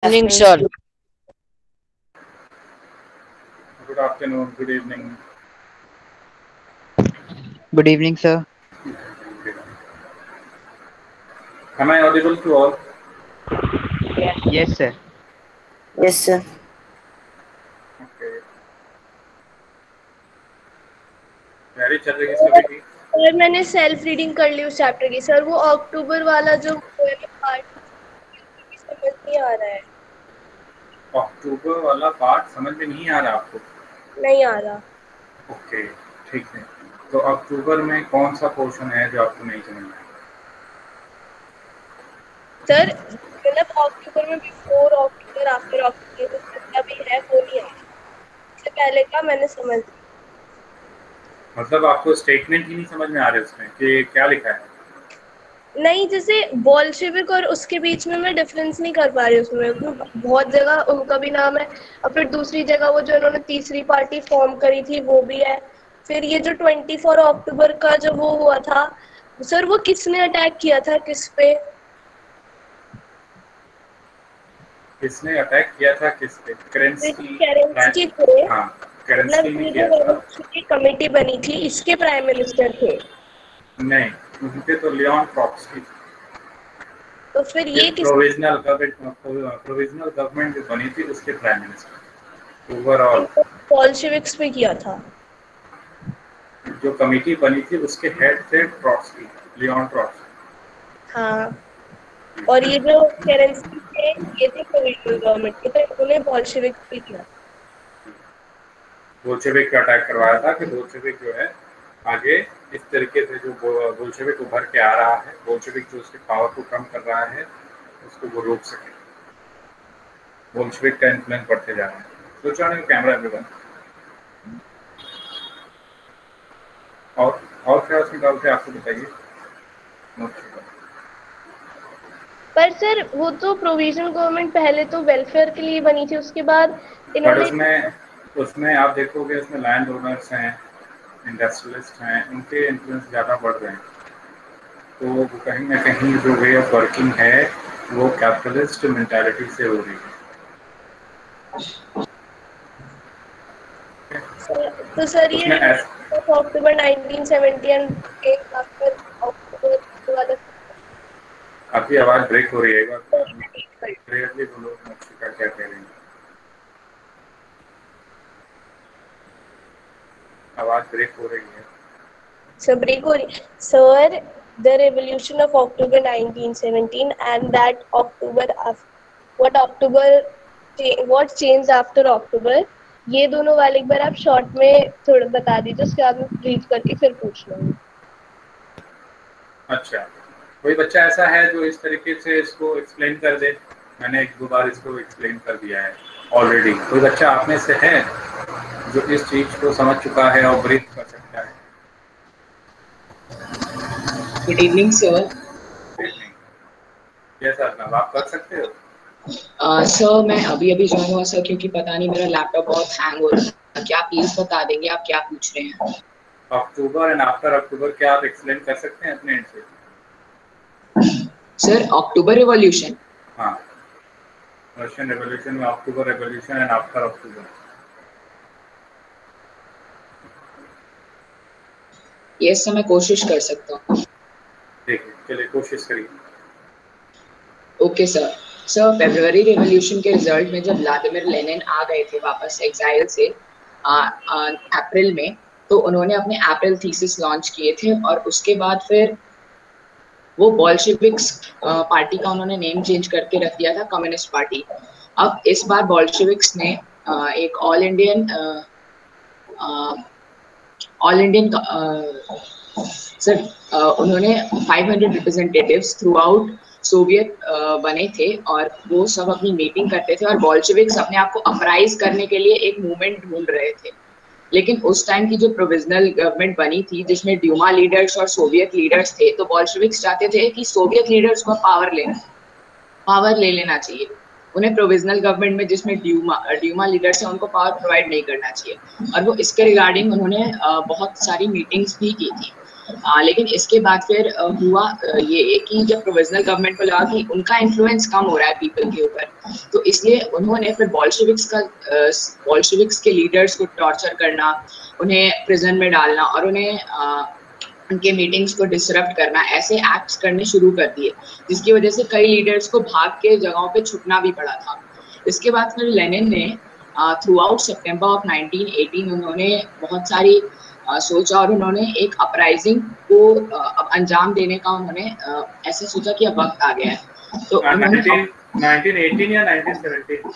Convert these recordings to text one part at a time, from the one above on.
Evening, sir. Good afternoon, good evening. Good evening, sir. Am I audible to all? Yes, sir. Yes, sir. Okay. तैयारी चल रही है सभी की? Sir मैंने सेल्फ रीडिंग कर ली उस चैप्टर की। सर वो अक्टूबर वाला जो पार्ट समझ नहीं आ रहा है। अक्टूबर वाला पार्ट समझ में नहीं आ रहा आपको? नहीं आ रहा। ओके, ठीक है। तो अक्टूबर में कौन सा पोर्शन है जो आपको नहीं समझ में आया? सर मतलब अक्टूबर में बिफोर अक्टूबर आफ्टर अक्टूबर जितना भी है वो नहीं आया। इससे पहले का मैंने समझ लिया। मतलब आपको स्टेटमेंट ही नहीं समझ में आ रहे उसमें कि क्या लिखा है? नहीं, जैसे बोल्शेविक और उसके बीच में मैं डिफरेंस नहीं कर पा रही उसमें। बहुत जगह उनका भी नाम है और फिर दूसरी जगह वो जो उन्होंने तीसरी पार्टी फॉर्म करी थी वो भी है। फिर ये जो 24 अक्टूबर का जो वो हुआ था, सर वो किसने अटैक किया था किस पे? किसने अटैक किया था किस पे? केरेंस्की थे। हाँ, केरेंस्की मतलब ने ये किया जो था। कमेटी बनी थी इसके प्राइम मिनिस्टर थे। नहीं, उनके तो लियोन ट्रॉट्स्की। तो फिर ये किस प्रोविजनल गवर्नमेंट जो बनी थी उसके प्राइम मिनिस्टर ओवरऑल। बोल्शेविक्स पे किया था? जो कमेटी बनी थी उसके हेड थे ट्रॉट्स्की, लियोन ट्रॉट्स्की। हाँ, और ये जो केरेंस्की थे ये थे प्रोविजनल गवर्नमेंट के, तो उन्होंने बोल्शेविक्स पे किया। बोल्शेविक का अटैक करवाया था कि बोल्शेविक जो है आगे इस तरीके से जो बोल्शेविक उभर के आ रहा है, बोल्शेविक जो उसके पावर को कम कर रहा है उसको वो रोक सके। बोल्शेविक का इन्फ्लुएंस बढ़ते जा रहा है। सोचा नहीं कैमरा एवरीवन। और क्या उसमें डाउट है आपको बताइए। पर सर वो तो प्रोविजनल गवर्नमेंट पहले तो वेलफेयर के लिए बनी थी, उसके बाद बट इन्होंने उसमें आप देखोगे उसमें लैंड ओनर्स हैं, इंडस्ट्रियलिस्ट हैं, उनके इन्फ्लुएंस ज़्यादा बढ़ रहे हैं। तो वो कहीं ना कहीं जो वे ऑफ वर्किंग है वो कैपिटलिस्ट मेंटालिटी से हो रही है। तो सर ये उसमें अक्टूबर 1970 के आफ्टर अक्टूबर वाला आपकी आवाज़ ब्रेक हो रही है। क्लियरली बोलो मक्षिका क्या कह रही है। आवाज़ ब्रेक हो रही है। So break or sir, the revolution of October 1917 and that October what changed after October, ये दोनों वाले एक बार आप शॉर्ट में थोड़ा बता दीजिए, उसके बाद मैं रीड करके फिर पूछ लूंगी। अच्छा, कोई बच्चा ऐसा है जो इस तरीके से इसको एक्सप्लेन कर दे? मैंने एक दो बार इसको एक्सप्लेन कर दिया है ऑलरेडी। कोई बच्चा आप में से है जो इस चीज को समझ चुका है और ब्रीफ कर सकता है? Good evening sir. Yes Arnab, आप कर सकते हो? सर मैं अभी ज्वाइन हुआ सर, क्योंकि पता नहीं मेरा लैपटॉप बहुत हैंग हो रहा है। क्या प्लीज बता देंगे आप क्या पूछ रहे हैं? अक्टूबर एंड आफ्टर अक्टूबर क्या आप एक्सप्लेन कर सकते हैं अपने एंड से? Sir October revolution? हाँ, रशियन रेवोल्यूशन में October revolution and after October. Yes sir, मैं कोशिश कर सकता हूँ। ठीक है, चलिए कोशिश करिए। Okay sir. सर फरवरी रिवॉल्यूशन के रिजल्ट में जब व्लादिमीर लेनिन आ गए थे वापस एक्साइल से अप्रैल में, तो उन्होंने अपने अप्रैल थीसिस लॉन्च किए थे और उसके बाद फिर वो बोल्शेविक्स पार्टी का उन्होंने नेम चेंज करके रख दिया था कम्युनिस्ट पार्टी। अब इस बार बोल्शेविक्स ने एक ऑल इंडियन सर उन्होंने 500 रिप्रेजेंटेटिव्स थ्रू आउट सोवियत बने थे और वो सब अपनी मीटिंग करते थे और बोल्शेविक्स अपने आप को अपराइज करने के लिए एक मूवमेंट ढूंढ रहे थे। लेकिन उस टाइम की जो प्रोविजनल गवर्नमेंट बनी थी जिसमें ड्यूमा लीडर्स और सोवियत लीडर्स थे, तो बोल्शेविक्स चाहते थे कि सोवियत लीडर्स को पावर ले लेना चाहिए। उन्हें प्रोविजनल गवर्नमेंट में जिसमें ड्यूमा लीडर्स है उनको पावर प्रोवाइड नहीं करना चाहिए। और वो इसके रिगार्डिंग उन्होंने बहुत सारी मीटिंग्स भी की थी। लेकिन इसके बाद फिर हुआ ये कि जब प्रोविजनल गवर्नमेंट को लगा कि उनका इन्फ्लुएंस कम हो रहा है पीपल के ऊपर, तो इसलिए उन्होंने फिर बॉल्शेविक्स के लीडर्स को टॉर्चर करना, उन्हें प्रिजन में डालना और उन्हें उनके मीटिंग्स को डिसरप्ट करना, ऐसे एक्ट्स करने शुरू कर दिए, जिसकी वजह से कई लीडर्स को भाग के जगहों पे छुपना भी पड़ा था। इसके बाद फिर लेनिन ने थ्रू आउट सितंबर ऑफ 1918 उन्होंने बहुत सारी सोचा और उन्होंने एक अपराइजिंग को अब अंजाम देने का उन्होंने ऐसे सोचा कि अब वक्त आ गया है। तो 1918 या 1917?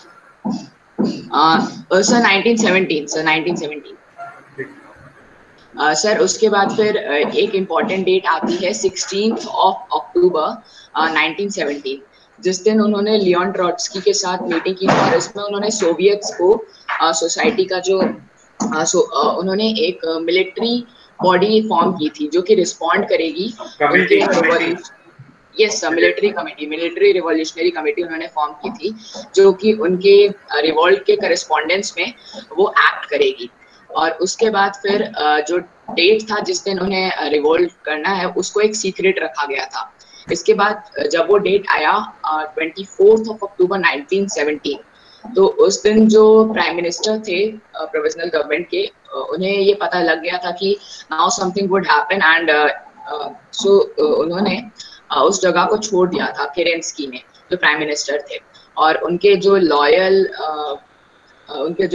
Sir 1917 sir. उसके बाद फिर एक इम्पॉर्टेंट डेट आती है 16 अक्टूबर 1917, जिस दिन उन्होंने लियोन ट्रॉट्स्की के साथ मीटिंग की और इसमें उन्होंने सोवियट्स को सोसाइटी का जो उन्होंने एक मिलिट्री बॉडी फॉर्म की थी जो कि रिस्पॉन्ड करेगी। Yes sir, military revolutionary committee उन्होंने फॉर्म की थी जो कि उनके रिवॉल्ट के करस्पॉन्डेंस में वो एक्ट करेगी। और उसके बाद फिर जो डेट था जिस दिन उन्हें रिवोल्ट करना है उसको एक सीक्रेट रखा गया था। इसके बाद जब वो डेट आया 24 अक्टूबर 1917, तो उस दिन जो प्राइम मिनिस्टर थे प्रोविजनल गवर्नमेंट के, उन्हें ये पता लग गया था कि now something would happen and so उन्होंने उस जगह को छोड़ दिया था केरेंस्की ने, जो प्राइम मिनिस्टर थे। और उनके जो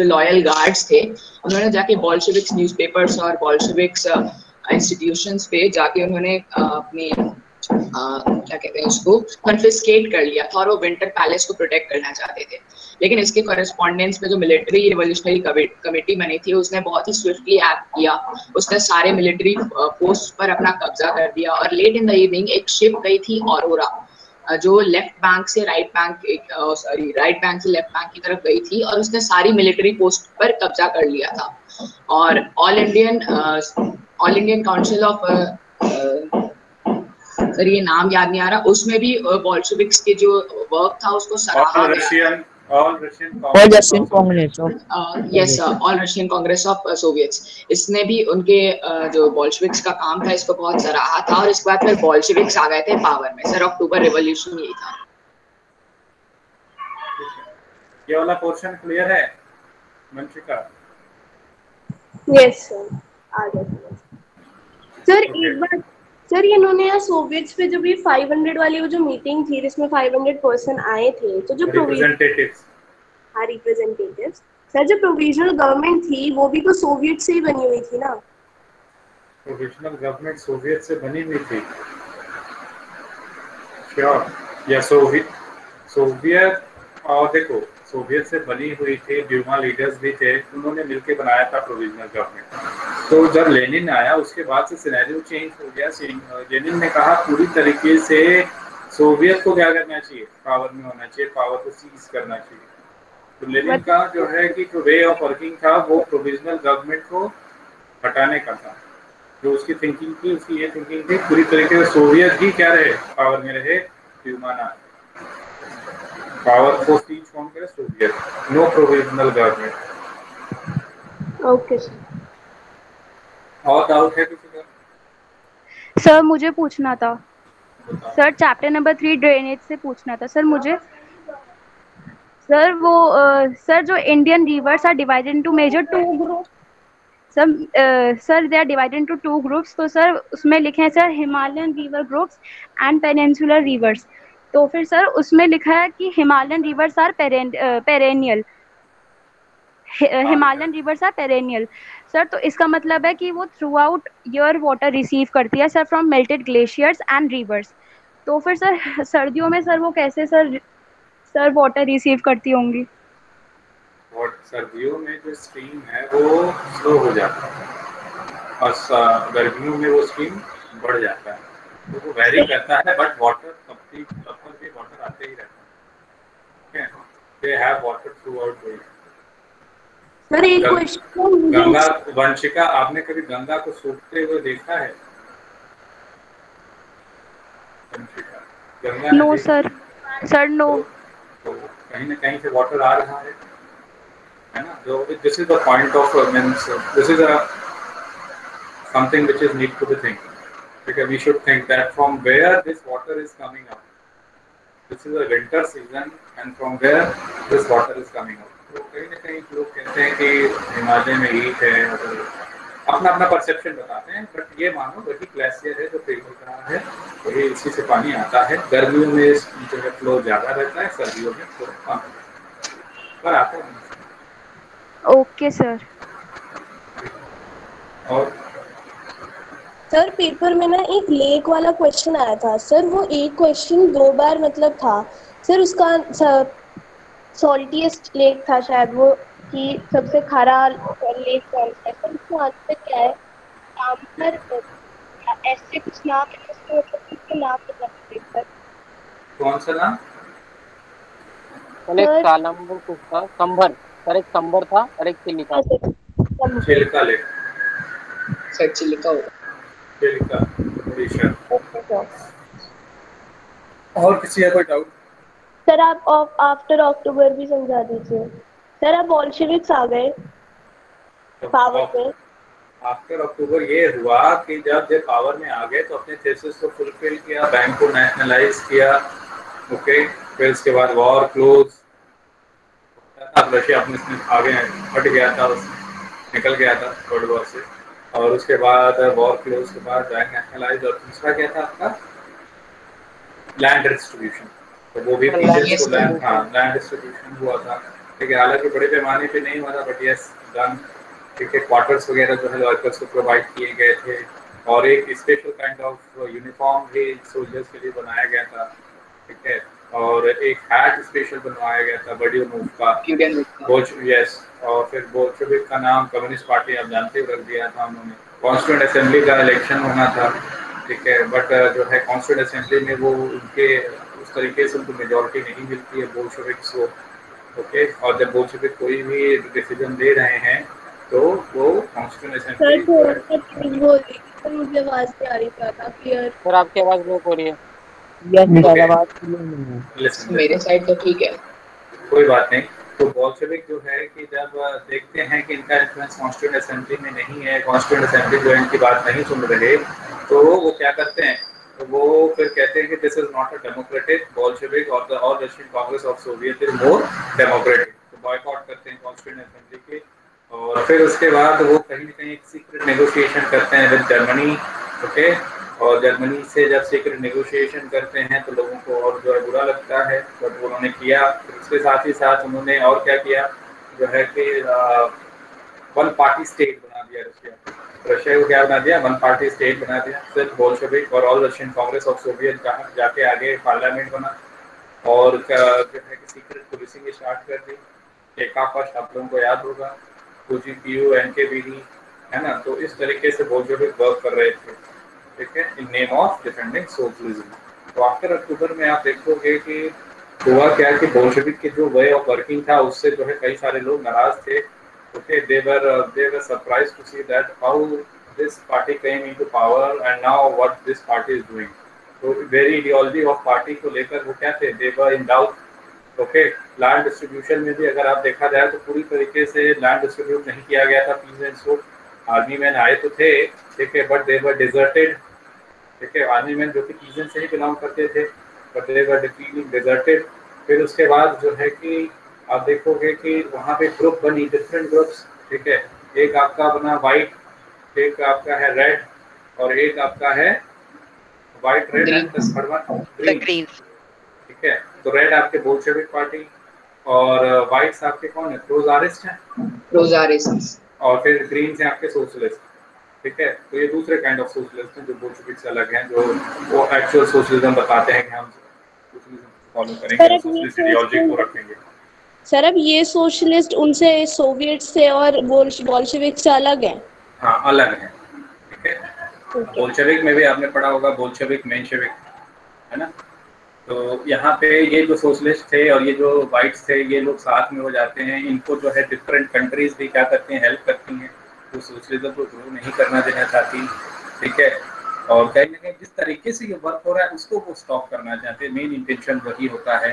लॉयल गार्ड्स थे उन्होंने जाके बॉल्शेविक्स न्यूज़पेपर्स और बॉल्शेविक्स इंस्टीट्यूशंस पे जाके उन्होंने अपनी क्या कहते हैं उसको कन्फिस्केट कर लिया था और वो विंटर पैलेस को प्रोटेक्ट करना चाहते थे। लेकिन इसके कॉरेस्पॉन्डेंस में जो मिलिट्री रिवॉल्यूशनरी कमेटी बनी थी उसने बहुत ही स्विफ्टली एक्ट किया। उसने सारे मिलिट्री पोस्ट पर अपना कब्जा कर दिया और लेट इन द इवनिंग एक शिप गई थी ऑरोरा, जो राइट बैंक से लेफ्ट बैंक की तरफ गई थी और उसने सारी मिलिट्री पोस्ट पर कब्जा कर लिया था। और all Indian council of sir ये नाम याद नहीं आ रहा, उसमें भी बॉल्शेविक्स के जो वर्क था उसको सराहा गया। All Russian congress of Soviets, इसने भी उनके जो बॉल्शेविक्स का काम था इसको बहुत सराहा था। और इसके बाद फिर बॉल्शेविक्स आ गए थे पावर में। सर अक्टूबर रिवॉल्यूशन यही था। ये वाला पोर्शन क्लियर है मंशिका? यस सर, आ गया सर। एक बार सर, इन्होंने यहाँ सोवियट्स पे जब ये 500 वाली वो जो मीटिंग थी जिसमें 500 पर्सन आए थे, तो जो रिप्रेजेंटेटिव्स सर, जो प्रोविजनल गवर्नमेंट थी वो भी तो सोवियत से ही बनी हुई थी ना? प्रोविजनल गवर्नमेंट सोवियत से बनी हुई थी क्या? या सोवियत और देखो सोवियत से बनी हुई थी, ड्यूमा लीडर्स भी थे, उन्होंने मिलकर बनाया था प्रोविजनल गवर्नमेंट। तो जब लेनिन आया उसके बाद से सिनेरियो चेंज हो गया। लेनिन ने कहा पूरी तरीके से सोवियत को क्या करना चाहिए, पावर में होना चाहिए, पावर को सीज करना चाहिए। तो लेनिन का जो है कि जो वे ऑफ वर्किंग था वो प्रोविजनल गवर्नमेंट को हटाने का था। जो उसकी थिंकिंग थी, उसकी ये थिंकिंग थी पूरी तरीके से सोवियत ही क्या रहे, पावर में रहे, ड्यूमा ना, पावर को सीज कौन करे, Soviet, no provisional government. Okay sir. और डाउट है किसी का? सर मुझे पूछना था सर, चैप्टर नंबर 3 ड्रेनेज से पूछना था सर मुझे। सर वो सर जो Indian rivers are divided into major 2 group sir they are divided into 2 groups. तो सर उसमें लिखे हैं sir Himalayan river groups and peninsular rivers. तो फिर सर उसमें लिखा है कि Himalayan rivers are perennial, Himalayan rivers are perennial sir. तो इसका मतलब है कि वो throughout year water receive करती है sir from melted glaciers and rivers. तो फिर सर सर्दियों में सर वो कैसे सर वाटर रिसीव करती होंगी? और सर्दियों में जो स्ट्रीम है वो स्लो हो जाता है और गर्मियों में वो स्ट्रीम बढ़ जाता है। तो वो वेरी करता है, बट वाटर तब भी वाटर आते ही रहता है। They have water throughout the year. Sir एक क्वेश्चन, गंगा, वंशिका आपने कभी गंगा को सूखते हुए देखा है? Vanshika, Ganga no sir no. तो कहीं ना कहीं से वाटर आ रहा है ना? जो this is the point of means this is a something which is need to be think. because we should think that from where this water is coming out. This is a winter season and from where this water is coming out. तो कहीं ना कहीं लोग कहते हैं कि हिमालय में heat है, अपना अपना परसेप्शन बताते हैं, बट ये मानो वही ग्लेशियर है जो पिघल रहा है, वही इसी से पानी आता है। गर्मियों में जो है फ्लो ज़्यादा रहता है, सर्दियों में फ्लो कम पर आता है। Okay sir. और सर पेपर में ना एक लेक वाला क्वेश्चन आया था सर, वो एक क्वेश्चन 2 बार मतलब था सर, उसका सॉल्टीएस्ट लेक था शायद वो, कि सबसे खारा लेक कौन सा है सर, उसका आंसर क्या है? काम्बर ऐसे कुछ नाम है उसका, मतलब उसका नाम बता दीजिए सर। कौन सा नाम? एक कालम्बर कुछ था, कंबर सर, एक कंबर था और एक चिलिका। चिलिका लेक सर चिलिका होगा। चिलिका उड़ीसा। और किसी का कोई डाउट? सर आप आफ्टर अक्टूबर भी समझा दीजिए सर। आप बोल्शेविक्स आ गए पावर में। आफ्टर अक्टूबर ये हुआ कि जब ये पावर में आ गए तो अपने थीसिस को फुलफिल किया, बैंक को नेशनलाइज किया, ओके, फिर उसके बाद वॉर क्लोज, अब रशिया अपने इसमें आगे हट गया था, उसमें निकल गया था वर्ल्ड वॉर से, और उसके बाद वॉर क्लोज के बाद बैंक नेशनलाइज, और दूसरा क्या था आपका लैंड डिस्ट्रीब्यूशन, तो वो भी पीजेस को लैंड डिस्ट्रीब्यूशन हुआ था, ठीक है, हालांकि बड़े पैमाने पे नहीं हुआ था, बट यस डन, ठीक है, क्वार्टर्स वगैरह जो है वर्कर्स को प्रोवाइड किए गए थे, और एक स्पेशल काइंड ऑफ यूनिफॉर्म भी सोल्जर्स के लिए बनाया गया था, ठीक है, और एक हैट स्पेशल बनवाया गया था बडियोनोव का, यस, और फिर बोल्शेविक का नाम कम्युनिस्ट पार्टी आप जानते हो रख दिया था उन्होंने। कॉन्स्टिट्यूएंट असेंबली का इलेक्शन होना था, ठीक है, बट जो है कॉन्स्टिट्यूएंट असेंबली में वो उनके उस तरीके से उनको मेजॉरिटी नहीं मिलती है बोल्शेविक्स को, ओके, और जब बोल्शेविक कोई भी डिसीजन ले रहे हैं तो वो कॉन्स्टिट्यूएंट असेंबली। मुझे आवाज नहीं आ रही था क्लियर सर, आपकी आवाज ब्रेक हो रही है। मेरे साइड तो ठीक है, कोई बात नहीं। तो बोल्शेविक जो है कि जब देखते हैं कि इनका इन्फ्लुएंस कॉन्स्टिट्यूएंट असेंबली में नहीं है, कॉन्स्टिट्यूएंट असेंबली जो इनकी बात नहीं सुन रहे, तो वो क्या करते हैं, तो वो फिर कहते हैं कि this is not a democratic, Bolshevik और the all Russian congress of Soviet is more democratic, तो बॉयकॉट करते हैं कॉन्स्टिट्यूएंट असेंबली के। और फिर उसके बाद वो कहीं ना कहीं एक सीक्रेट नेगोशिएशन करते हैं विद जर्मनी, ओके, और जर्मनी से जब सीक्रेट नेगोशिएशन करते हैं तो लोगों को और जो है बुरा लगता है, बट उन्होंने किया। फिर उसके साथ ही साथ उन्होंने और क्या किया, जो है कि वन पार्टी स्टेट बना दिया रशिया को, क्या बना दिया, वन पार्टी स्टेट बना दिया। सिर्फ बोल्शेविक और all Russian congress of Soviet जाके आगे पार्लियामेंट बना, और जो है कि सीक्रेट पुलिसिंग स्टार्ट कर दी। एका फर्स्ट आप लोगों को याद होगा, OGPU, NKVD, है ना, तो इस तरीके से बोल्शेविक वर्क कर रहे थे, ठीक है, in name of defending socialism. तो आफ्टर अक्टूबर में आप देखोगे कि हुआ क्या कि बोल्शेविक के जो वे ऑफ वर्किंग था उससे जो है कई सारे लोग नाराज थे, okay, they were surprised to see that how this party came into power and now what this party is doing. तो वेरी आइडियोलॉजी ऑफ पार्टी को लेकर वो क्या थे, they were in doubt, okay. Land distribution में भी अगर आप देखा जाए तो पूरी तरीके से लैंड डिस्ट्रीब्यूट नहीं किया गया था पीजेंट्स को। आर्मी मैन आए तो थे, ठीक है, बट दे वर डिजर्टेड, ठीक है, आर्मी मैन जो कि पीजेंट से ही बिलोंग करते थे, बट दे वर डिजर्टेड। फिर उसके बाद जो है कि आप देखोगे कि वहाँ पे ग्रुप बनी, डिफरेंट ग्रुप्स, ठीक है, एक आपका बना वाइट, एक आपका है रेड, और एक आपका है वाइट रेड एंड ग्रीन, ठीक है। तो रेड आपके बोल्शेविक पार्टी, और वाइट्स आपके कौन है, प्रोजारिस्ट हैं, प्रोजारिस्ट, और फिर ग्रीन से आपके सोशलिस्ट, ठीक है। तो ये दूसरे काइंड ऑफ सोशलिस्ट हैं जो बोल्शेविक से अलग हैं, जो वो एक्चुअल सोशलिज्म बताते हैं कि हम सोशलिज्म फॉलो करेंगे, सोशलिस्ट आइडियोलॉजी को रखेंगे। सर अब ये सोशलिस्ट उनसे सोवियत से और बोल्शेविक से अलग है? हाँ, अलग है, ठीक है। बोल्शेविक में भी आपने पढ़ा होगा बोल्शेविक मेंशेविक, है ना। तो यहाँ पे ये जो सोशलिस्ट थे और ये जो वाइट्स थे, ये लोग साथ में हो जाते हैं। इनको जो है डिफरेंट कंट्रीज भी क्या करती हैं, हेल्प करती हैं, तो सोशलिज्म को ग्रो नहीं करना देना चाहती, ठीक है। और कहीं ना कहीं जिस तरीके से ये वर्क हो रहा है उसको वो स्टॉप करना चाहते हैं, मेन इंटेंशन वही होता है।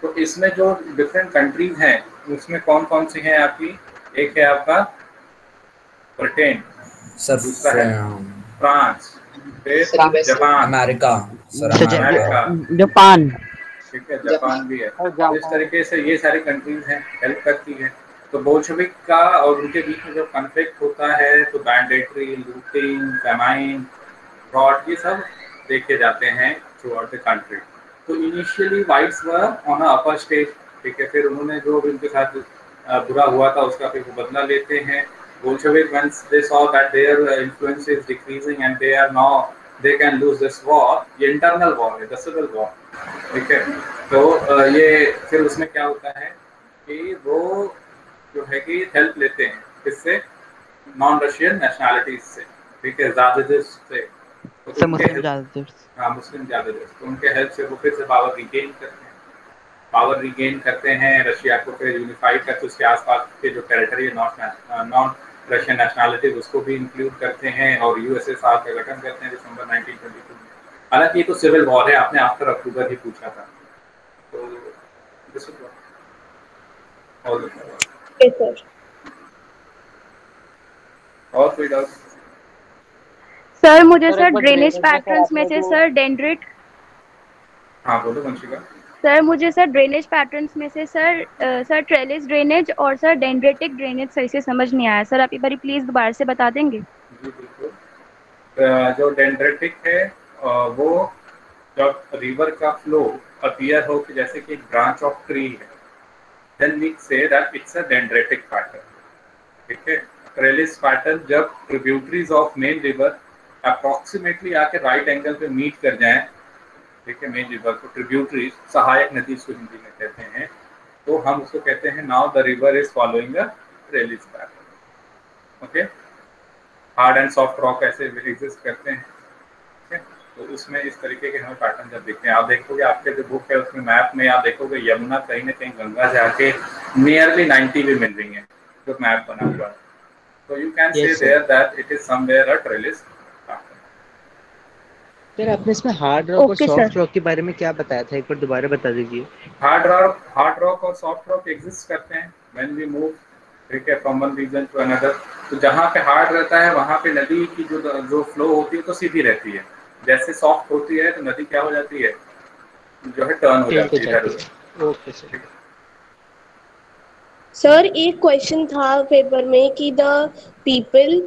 तो इसमें जो डिफरेंट कंट्रीज हैं उसमें कौन कौन सी हैं आपकी, एक है आपका ब्रिटेन, दूसरा है फ्रांस, फिर sir USA, Japan, America sir, sir America, Japan. ठीक है, जापान भी है। और तो इस तरीके से ये सारी कंट्रीज हैं, हेल्प करती हैं। तो बोल्शेविक का और उनके बीच में जो कॉन्फ्लिक्ट होता है तो बैंडेटरी, लूटिंग, फेमाइन, फ्रॉड, ये सब देखे जाते हैं थ्रू आउट द कंट्री। तो initially whites were on upper stage, ठीक है, फिर उन्होंने जो भी उनके साथ बुरा हुआ था उसका फिर वो बदला लेते हैं। Bolshevik, once they saw that their influence is decreasing and they are now they can lose this war, ये internal war है, the civil war, ठीक है। तो ये फिर उसमें क्या होता है कि वो जो है कि हेल्प लेते हैं किससे, नॉन रशियन नेशनैलिटीज से, ठीक है, ज़्यादातर से। तो सर उनके मुस्लिम ज्यादातर। हाँ, मुस्लिम ज़्यादातर, तो उनके हेल्प से वो फिर से पावर रिगेन करते हैं। पावर रिगेन करते हैं, रशिया को फिर यूनिफाइड करके उसके आसपास के जो टेरिटरी है नॉन रशियन नेशनैलिटीज उसको भी इंक्लूड करते हैं और यूएसएसआर का गठन करते हैं दिसंबर 1922 में। हालांकि ये तो सिविल वॉर है, आपने आफ्टर अक्टूबर ही पूछा था। तो this is all. Okay sir. और कोई डाउट? सर मुझे सर, सर एक बार ड्रेनेज drainage में पैटर्न्स में आपने से जो- सर डेंड्रिट। हाँ बोलो वंशिका। सर मुझे सर ड्रेनेज पैटर्न्स में से सर ट्रेलिस ड्रेनेज और सर डेंड्रेटिक ड्रेनेज सही से समझ नहीं आया सर, आप एक बार प्लीज दोबारा से बता देंगे? जी बिल्कुल। जो डेंड्रेटिक है वो जब रिवर का फ्लो अपीयर हो कि जैसे कि एक ब्रांच ऑफ ट्री है, then we say that it's a dendritic pattern, ठीक है। ट्रेलिस पैटर्न जब tributaries of main river approximately आके राइट एंगल पे मीट कर जाएं, ठीक है, मेन रिवर को ट्रिब्यूटरीज, सहायक नदी इसको हिंदी में कहते हैं, तो हम उसको कहते हैं now the river is following a trellis pattern. Okay, hard and soft rock ऐसे एग्जिस्ट करते हैं, ठीक है। तो उसमें इस तरीके के हमें पैटर्न जब देखते हैं, आप देखोगे आपके जो बुक है उसमें मैप में आप देखोगे यमुना कहीं ना कहीं गंगा से आके नियरली 90 भी मिल रही है जो मैप बना हुआ है। तो you can say there that it is somewhere a trellis pattern. Sir आपने इसमें हार्ड रॉक और Okay, सॉफ्ट sir. रॉक के बारे में क्या बताया था, एक बार दोबारा बता दीजिए। हार्ड रॉक और सॉफ्ट रॉक एग्जिस्ट करते हैं व्हेन वी मूव, ठीक है, from one region to another. तो जहाँ पे हार्ड रहता है वहाँ पे नदी की जो फ्लो होती है तो सीधी रहती है, जैसे सॉफ्ट होती है तो नदी क्या हो जाती है, जो है टर्न हो जाती है इधर उधर। Okay sir. सर एक क्वेश्चन था पेपर में कि the people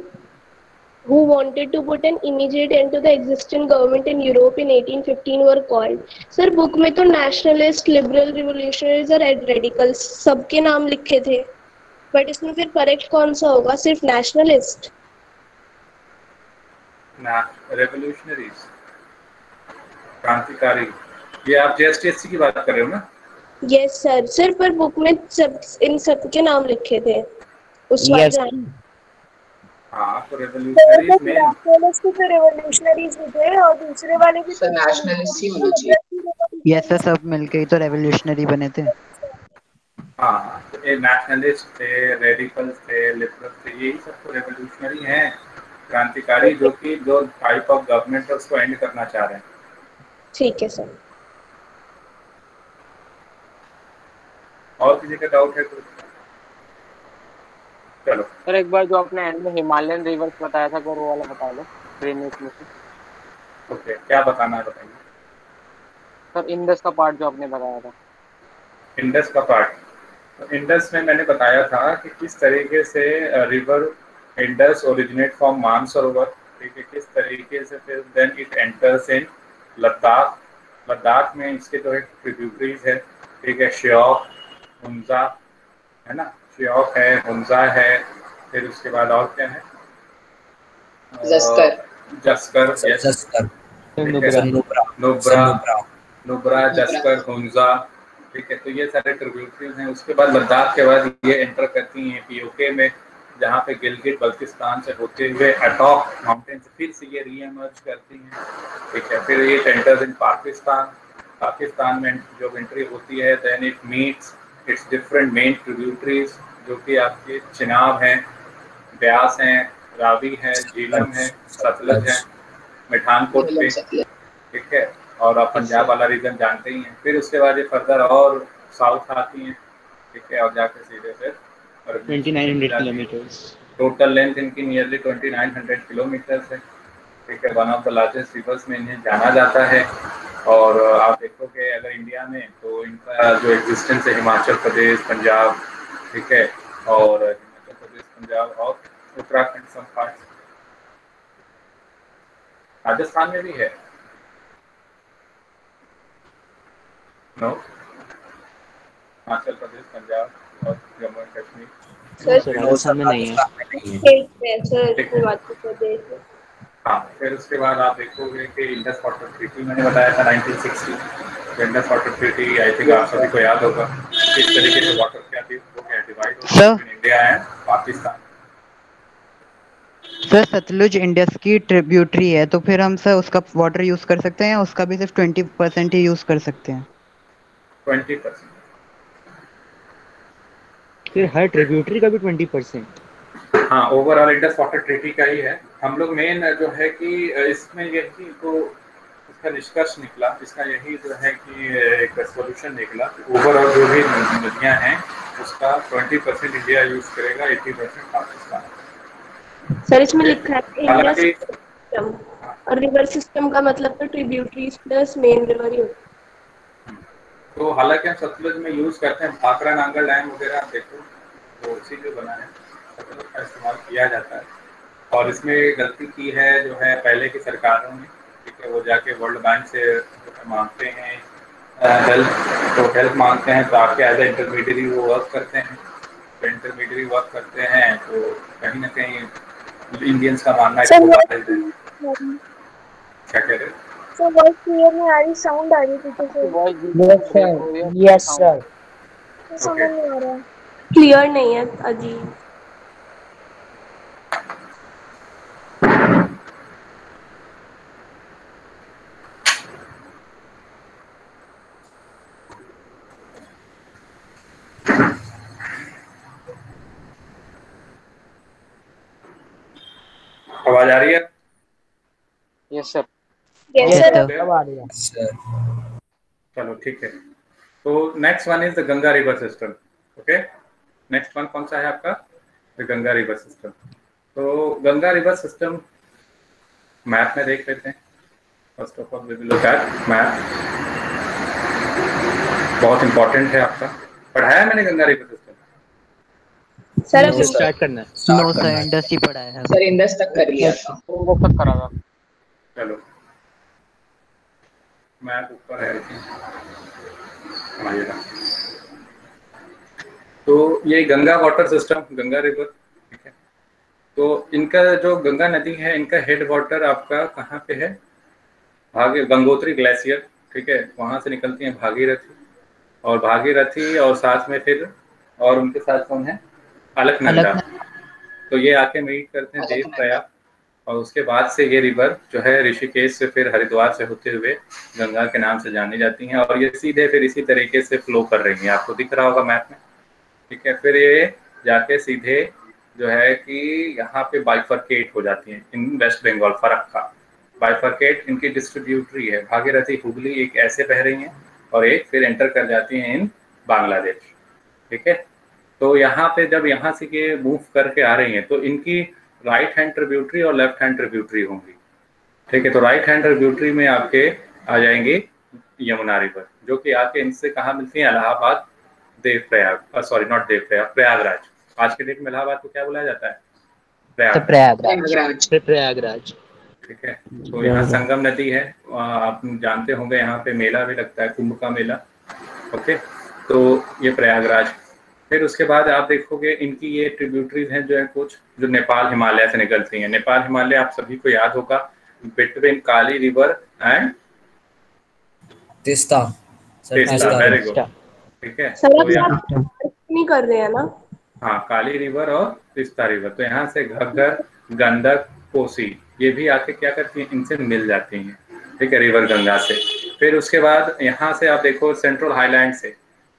who wanted to put an immediate end to the existing government in Europe in 1815 were called। Sir book में तो नेशनलिस्ट, लिबरल, रिवोल्यूशनरीज और रेडिकल्स सबके नाम लिखे थे, बट इसमें फिर करेक्ट कौन सा होगा, सिर्फ नेशनलिस्ट? ना, रेवोल्यूशनरीज, क्रांतिकारी, ये आप जेएसटीएससी की बात कर रहे हो ना? यस सर, सिर्फ पर बुक में सब इन सबके नाम लिखे थे उस वाले। हाँ, तो रेवोल्यूशनरीज में रेवोल्यूशनरीज थे और दूसरे वाले भी सर नेशनलिस्ट ही होना चाहिए। यस सर, सब मिलके ही तो रेवोल्यूशनरी बने थे। हाँ, तो ये नेशनलिस्ट थे, रेडिकल्स थे, लिबरल थे, यही सब तो रेवोल्यूशनरी हैं, क्रांतिकारी, जो कि जो टाइप ऑफ गवर्नमेंट है उसको एंड करना चाह रहे हैं। ठीक है सर। और किसी का डाउट है तो चलो। सर एक बार जो आपने एंड में हिमालयन रिवर्स बताया था वो वाला बता दो ड्रेनेज में से। ओके, क्या बताना है बताइए। सर इंडस का पार्ट जो आपने बताया था। इंडस का पार्ट, तो इंडस में मैंने बताया था कि किस तरीके से river Indus originate from Mansarovar, ठीक है, किस तरीके से फिर then it enters in Ladakh. Ladakh में इसके जो है ट्रिब्यूटरीज है, ठीक है, श्योक, हुंजा, है ना, श्योक है, हुंजा है, फिर उसके बाद और क्या है, जस्कर, नुब्रा, जस्कर, हुंजा, ठीक है। तो ये सारे ट्रिब्यूटरीज हैं। उसके बाद लद्दाख के बाद ये एंटर करती हैं पीओके में, जहाँ पे गिलगित बल्तिस्तान से होते हुए अटॉक माउंटेन से फिर से ये रीएमर्ज करती हैं, ठीक है। फिर ये एंटर्स इन पाकिस्तान। पाकिस्तान में जो एंट्री होती है then it meets its different main tributaries, जो कि आपके चिनाब हैं, ब्यास हैं, रावी है, झीलम है, सतलज है, मिठानकोट पे, ठीक है। और आप पंजाब वाला रीजन जानते ही हैं। फिर उसके बाद ये फर्दर और साउथ आती हैं, ठीक है, और जाके सीधे फिर 2900 किलोमीटर्स टोटल लेंथ इनकी नियरली 2900 किलोमीटर्स है, ठीक है, one of the largest reverse में इन्हें जाना जाता है। और आप देखोगे अगर इंडिया में तो इनका जो एग्जिस्टेंस है हिमाचल प्रदेश, पंजाब, ठीक है, और हिमाचल प्रदेश, पंजाब और उत्तराखंड, सम पार्ट्स, राजस्थान में भी है। नो, हिमाचल प्रदेश, पंजाब और जम्मू एंड कश्मीर। सर राजस्थान में नहीं है। स्टेट में सर हिमाचल प्रदेश में। हाँ, फिर उसके बाद आप देखोगे कि इंडस वाटर ट्रीटी मैंने बताया था 1960। Indus water treaty I think आप सभी को याद होगा किस तरीके से वाटर क्या थी, वो क्या डिवाइड हो Sir? गया India and Pakistan. Sir Sutlej Indus की ट्रिब्यूटरी है, तो फिर हम सर उसका वाटर यूज कर सकते हैं या उसका भी सिर्फ 20% ही यूज कर सकते हैं? 20%। फिर हर ट्रिब्यूटरी का भी 20%? हाँ, ओवरऑल इंडस वाटर ट्रीटी का ही है। हम लोग मेन जो है कि इसमें यही तो इसका निष्कर्ष निकला, इसका यही जो है कि एक सोल्यूशन निकला कि ओवरऑल जो भी नदियाँ हैं उसका 20% इंडिया यूज करेगा, 80% पाकिस्तान। सर इसमें लिखा है इंडिया हालांकि सिस्टम, और रिवर सिस्टम का मतलब तो ट्रिब्यूटरीज प्लस मेन रिवर ही होता है। तो हालांकि हम सतलुज में यूज करते हैं, भाखड़ा नांगल डैम वगैरह आप देखो तो उसी जो बना है सतलुज का इस्तेमाल किया जाता है। और इसमें गलती की है जो है पहले की सरकारों ने, ठीक है, वो जाके वर्ल्ड बैंक से मांगते हैं हेल्प, तो हेल्प मांगते हैं तो आपके एज ए इंटरमीडियरी वो वर्क करते हैं। तो इंटरमीडियरी वर्क करते हैं तो कहीं ना कहीं इंडियंस का मानना है सर क्या कह रहे हैं? सर वॉइस क्लियर नहीं आ रही, साउंड आ रही पीछे से, यस सर। समझ नहीं आ रहा। क्लियर नहीं है अजीब। आवाज आ रही है? Yes sir. Yes sir. कब आ रही है? चलो ठीक है। तो next one is the Ganga river system. Okay, next one कौन सा है आपका? The Ganga river system. तो गंगा रिवर सिस्टम मैप में देख लेते हैं। First of all we will look at map, बहुत इंपॉर्टेंट है आपका। पढ़ाया मैंने गंगा रिवर सिस्टम? सर अब स्टार्ट करना है। नो सर, इंडस ही पढ़ा है। सर इंडस तक कर लिया था। वो तक करा था। चलो मैप ऊपर है, आइएगा। तो ये Ganga water system, Ganga river, ठीक है। तो इनका जो गंगा नदी है, इनका हेड वाटर आपका कहाँ पे है? गंगोत्री ग्लेशियर, ठीक है, वहां से निकलती है भागीरथी, और भागीरथी और साथ में फिर और उनके साथ कौन है? अलकनंदा। तो ये आके मीट करते हैं देव प्रयाग, और उसके बाद से ये रिवर जो है ऋषिकेश से फिर हरिद्वार से होते हुए गंगा के नाम से जानी जाती हैं, और ये सीधे फिर इसी तरीके से फ्लो कर रही हैं, आपको दिख रहा होगा मैप में, ठीक है। फिर ये जाके सीधे जो है कि यहाँ पे बाइफरकेट हो जाती हैं इन वेस्ट बंगाल, फरक्का बाइफरकेट इनकी डिस्ट्रीब्यूटरी है। भागीरथी हुगली एक ऐसे बह रही हैं और एक फिर एंटर कर जाती हैं इन बांग्लादेश, ठीक है। तो यहाँ पे जब यहाँ से ये मूव करके आ रही हैं तो इनकी राइट हैंड ट्रिब्यूटरी और लेफ्ट हैंड ट्रिब्यूटरी होंगी, ठीक है। तो राइट हैंड ट्रिब्यूटरी में आपके आ जाएंगे यमुना रिवर, जो कि आके इनसे कहाँ मिलती है? Allahabad, Devprayag, sorry not Devprayag, Prayagraj. आज के डेट में इलाहाबाद को क्या बुलाया जाता है? प्रयागराज, ठीक है। तो यहाँ संगम नदी है, आप जानते होंगे, यहाँ पे मेला भी लगता है, कुंभ का मेला, ओके। तो ये प्रयागराज। फिर उसके बाद आप देखोगे इनकी ये ट्रिब्यूटरीज हैं जो है कुछ जो नेपाल हिमालय से निकलती हैं। नेपाल हिमालय आप सभी को याद होगा, between Kali river and Teesta. Very good, ठीक है। सर तो यहाँ नहीं कर रहे हैं ना? हाँ, काली रिवर और तीस्ता रिवर। तो यहाँ से घग्गर, गंडक, कोसी ये भी आके क्या करती हैं? इनसे मिल जाती हैं, ठीक है, रिवर गंगा से। फिर उसके बाद यहाँ से आप देखो सेंट्रल हाईलैंड से,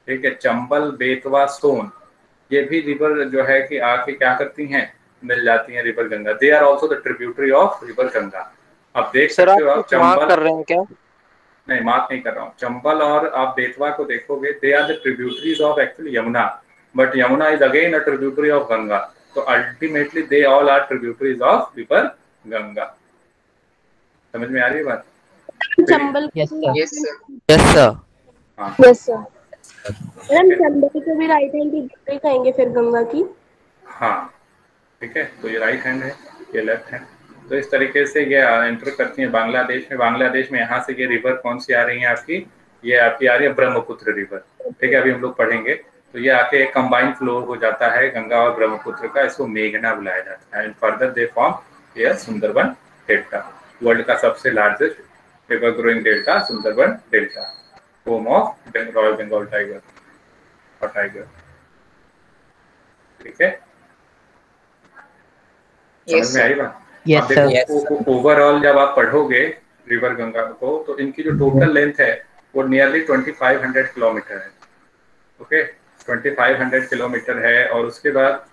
ठीक है, चंबल, बेतवा, सोन, ये भी रिवर जो है कि आके क्या करती हैं? मिल जाती हैं river Ganga. They are also the tributary of river Ganga. आप देख सकते हो, आप चंबल कर रहे हैं क्या? नहीं, मार्क नहीं कर रहा हूँ। चंबल और आप बेतवा को देखोगे, they are the tributaries of actually Yamuna, but Yamuna is again a tributary of Ganga. तो ultimately they all are tributaries of river Ganga, समझ में आ रही है बात? Chambal Yes, sir. Yes, sir. Yes sir. हाँ यस सर। मैम चंबल को भी राइट हैंड की कहेंगे फिर गंगा की। हाँ ठीक है, तो ये राइट हैंड है, ये लेफ्ट हैंड। तो इस तरीके से ये एंटर करती है बांग्लादेश में। बांग्लादेश में यहाँ से ये रिवर कौन सी आ रही है आपकी? ये आपकी आ रही है ब्रह्मपुत्र रिवर। ठीक है, अभी हम लोग पढ़ेंगे। तो ये आके एक कंबाइंड फ्लो हो जाता है गंगा और ब्रह्मपुत्र का, इसको मेघना बुलाया जाता है। एंड फर्दर दे फॉर्म ये सुंदरबन डेल्टा, वर्ल्ड का सबसे largest river growing delta Sundarban delta, home of royal Bengal tiger और टाइगर। ठीक है, Yes, समझ में sir. आई बात? Yes, अब देखो sir. ओवरऑल जब आप पढ़ोगे रिवर गंगा को, तो इनकी जो टोटल लेंथ है वो नियरली 2500 किलोमीटर है। ओके, 2500 किलोमीटर है। और उसके बाद